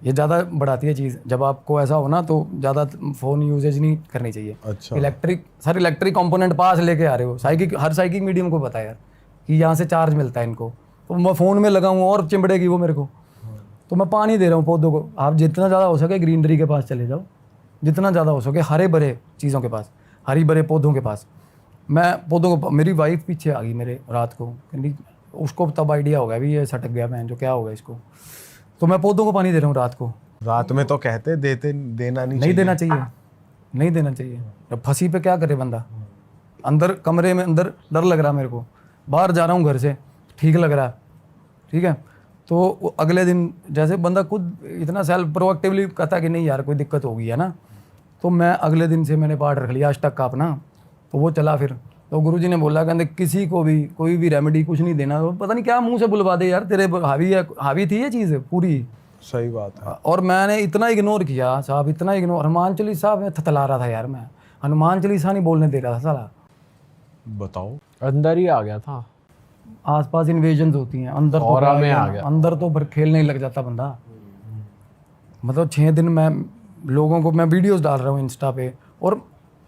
ये ज़्यादा बढ़ाती है चीज़। जब आपको ऐसा हो ना तो ज़्यादा फ़ोन यूजेज नहीं करनी चाहिए। अच्छा। इलेक्ट्रिक कंपोनेंट पास लेके आ रहे हो। हर साइकिक मीडियम को पता है यार कि यहाँ से चार्ज मिलता है इनको, तो मैं फ़ोन में लगा हूँ और चिमड़ेगी वो मेरे को। तो मैं पानी दे रहा हूँ पौधों को। आप जितना ज़्यादा हो सके ग्रीनरी के पास चले जाओ, जितना ज़्यादा हो सके हरे भरे चीज़ों के पास, हरी भरे पौधों के पास। मैं पौधों को, मेरी वाइफ पीछे आ गई मेरे रात को, उसको तब आइडिया हो गया भी ये सटक गया मैं, जो क्या होगा इसको। तो मैं पौधों को पानी दे रहा हूँ रात को। रात में तो कहते देना नहीं देना चाहिए, नहीं देना चाहिए। जब फंसी पे क्या करे बंदा, अंदर कमरे में अंदर डर लग रहा मेरे को, बाहर जा रहा हूँ घर से ठीक लग रहा है, ठीक है। तो अगले दिन जैसे बंदा खुद इतना सेल्फ प्रोएक्टिवली कहता कि नहीं यार कोई दिक्कत होगी है ना, तो मैं अगले दिन से मैंने पाठ रख लिया अष्टक का अपना। तो वो चला फिर। तो गुरुजी ने बोला कहते किसी को भी कोई भी रेमेडी कुछ नहीं देना, पता नहीं क्या मुंह से बुलवा दे यार, तेरे हावी थी ये चीज़ पूरी। सही बात है। और मैंने इतना इग्नोर किया साहब, इतना इग्नोर। हनुमान चालीसा में थतला रहा था यार मैं, हनुमान चालीसा नहीं बोलने दे रहा था साला। बताओ, अंदर ही आ गया था? आसपास इन्वेजन्स होती हैं, अंदर तो ऑरा क्या में है, आ गया। अंदर तो खेलने ही लग जाता बंदा। मतलब 6 दिन मैं लोगों को मैं वीडियोस डाल रहा हूँ इंस्टा पे, और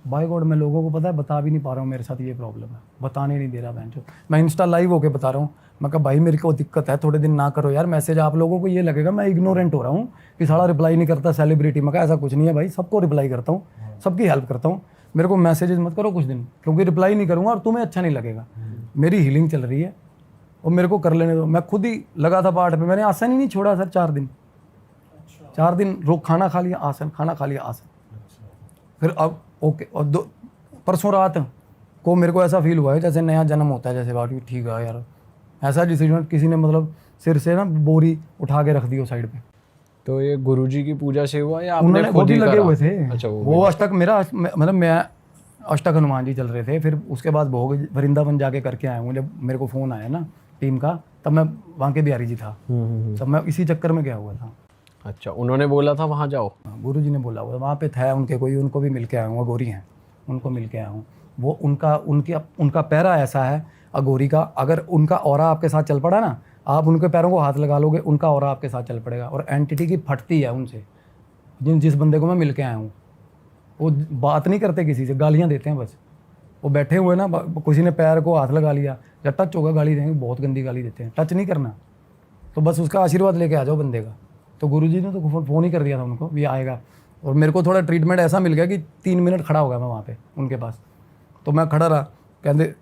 बाय गॉड मैं लोगों को पता है बता भी नहीं पा रहा हूँ मेरे साथ ये प्रॉब्लम है, बताने नहीं दे रहा मैं। जो मैं इंस्टा लाइव होके बता रहा हूँ, मैं कहा भाई मेरे को दिक्कत है, थोड़े दिन ना करो यार मैसेज। आप लोगों को ये लगेगा मैं इग्नोरेंट हो रहा हूँ कि सारा रिप्लाई नहीं करता सेलिब्रिटी। मैं कहा ऐसा कुछ नहीं है भाई, सबको रिप्लाई करता हूँ, सबकी हेल्प करता हूँ। मेरे को मैसेजेस मत करो कुछ दिन, क्योंकि रिप्लाई नहीं करूँगा और तुम्हें अच्छा नहीं लगेगा। मेरी हीलिंग चल रही है और मेरे को कर लेने दो। मैं खुद ही लगा था पाठ पे, मैंने आसन ही नहीं छोड़ा सर 4 दिन। 4 दिन रोक, खाना खा लिया आसन, खाना खा लिया आसन। फिर अब ओके। और परसों रात को मेरे को ऐसा फील हुआ है जैसे नया जन्म होता है, जैसे बात ठीक है यार। ऐसा डिसीजन किसी ने मतलब सिर से ना बोरी उठा के रख दी वो साइड पे। तो ये गुरुजी की पूजा से हुआ या आपने उन्होंने खुद वो भी ही लगे करा? हुए थे। अच्छा, वो अष्टक मेरा मतलब मैं अष्टक हनुमान जी चल रहे थे। फिर उसके बाद भोग वृंदावन जाके करके आया हूँ। जब मेरे को फ़ोन आया ना टीम का, तब मैं वहाँ के बिहारी जी था, तब मैं इसी चक्कर में गया हुआ था। अच्छा, उन्होंने बोला था वहाँ जाओ? गुरु जी ने बोला हुआ वहाँ पे था उनके कोई, उनको भी मिल के आया हूँ। अघोरी हैं, उनको मिल के आया हूँ। वो उनका पैरा ऐसा है अघोरी का, अगर उनका ऑरा आपके साथ चल पड़ा ना, आप उनके पैरों को हाथ लगा लोगे, उनका ऑरा आपके साथ चल पड़ेगा। और एंटिटी की फटती है उनसे। जिस बंदे को मैं मिल के आया हूँ वो बात नहीं करते किसी से, गालियाँ देते हैं बस। वो बैठे हुए ना, किसी ने पैर को हाथ लगा लिया या टच होगा गाली देंगे, बहुत गंदी गाली देते हैं। टच नहीं करना, तो बस उसका आशीर्वाद लेके आ जाओ बंदे का। तो गुरुजी ने तो फ़ोन ही कर दिया था उनको भी आएगा। और मेरे को थोड़ा ट्रीटमेंट ऐसा मिल गया कि 3 मिनट खड़ा हो गया मैं वहाँ पे उनके पास। तो मैं खड़ा रहा, कहते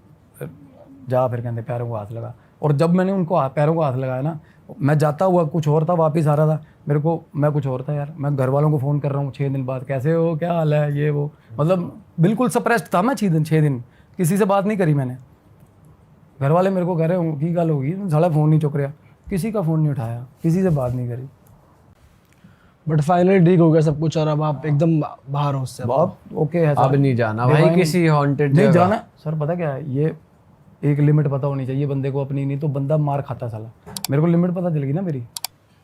जा, फिर कहते पैरों को हाथ लगा। और जब मैंने उनको पैरों को हाथ लगाया ना, मैं जाता हुआ कुछ और था, वापस आ रहा था मैं कुछ और था यार। मैं घर वालों को फ़ोन कर रहा हूँ 6 दिन बाद, कैसे हो, क्या हाल है, ये वो। मतलब बिल्कुल सप्रेस्ड था मैं 6 दिन किसी से बात नहीं करी मैंने। घर वाले मेरे को कह रहे हो की गल होगी, साला फ़ोन नहीं चुक रहा, किसी का फ़ोन नहीं उठाया, किसी से बात नहीं करी। बट फाइनली ठीक हो गया सब कुछ और अब आप एकदम बाहर हो उससे। बहुत ओके है अब नहीं जाना भाई किसी हॉन्टेड नहीं जगह। जाना सर। पता क्या है, ये एक लिमिट पता होनी चाहिए बंदे को अपनी, नहीं तो बंदा मार खाता साला। मेरे को लिमिट पता चल गई ना मेरी।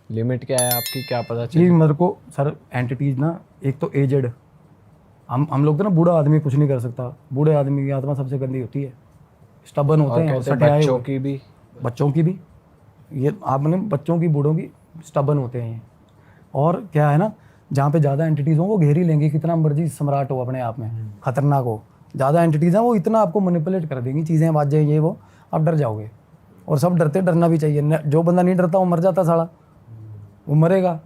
लिमिट क्या है आपकी, क्या पता कि चली? मेरे को सर एंटिटीज ना, एक तो एजेड, हम लोग तो ना, बूढ़ा आदमी कुछ नहीं कर सकता। बूढ़े आदमी की आत्मा सबसे गंदी होती है, स्टबन होते हैं, कहते हैं सटियाए बच्चों हुए। की भी। बच्चों की भी, ये आपने बच्चों की बूढ़ों की स्टबन होते हैं ये। और क्या है ना, जहाँ पे ज़्यादा एंटिटीज़ हों वो घेर ही लेंगे, कितना मर्जी सम्राट हो अपने आप में, खतरनाक हो, ज़्यादा एंटिटीज़ हैं वो इतना आपको मैनिपुलेट कर देंगी, चीज़ें बाजें ये वो, आप डर जाओगे। और सब डरते, डरना भी चाहिए। जो बंदा नहीं डरता वो मर जाता साला, वो मरेगा।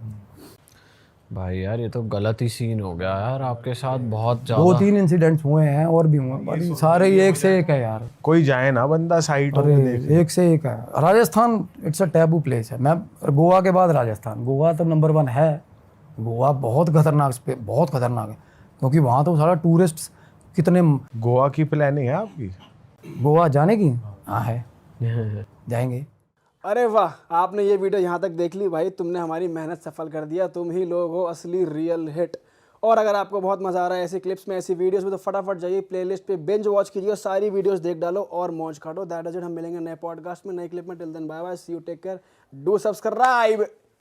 भाई यार ये तो गलत ही सीन हो गया यार आपके साथ, बहुत 2-3 ज्यादा। इंसिडेंट्स हुए हैं और भी हुए, पर सारे ही एक से एक है यार। कोई जाए ना बंदा साइट अरे में देख। एक से एक है। Rajasthan it's a taboo place है। मैं गोवा के बाद राजस्थान, गोवा तो नंबर 1 है। गोवा बहुत खतरनाक, बहुत खतरनाक है, क्योंकि वहाँ तो सारा टूरिस्ट कितने। गोवा की प्लानिंग है आपकी? गोवा जाने की? हाँ है, जाएंगे। अरे वाह, आपने ये वीडियो यहाँ तक देख ली भाई, तुमने हमारी मेहनत सफल कर दिया। तुम ही लोग हो असली रियल हिट। और अगर आपको बहुत मज़ा आ रहा है ऐसी क्लिप्स में, ऐसी वीडियोस में, तो फटाफट जाइए प्लेलिस्ट पे बिंज वॉच कीजिए और सारी वीडियोस देख डालो और मौज काटो। That is it. हम मिलेंगे नए पॉडकास्ट में, नए क्लिप में। Till then bye bye, see you, take care, do subscribe.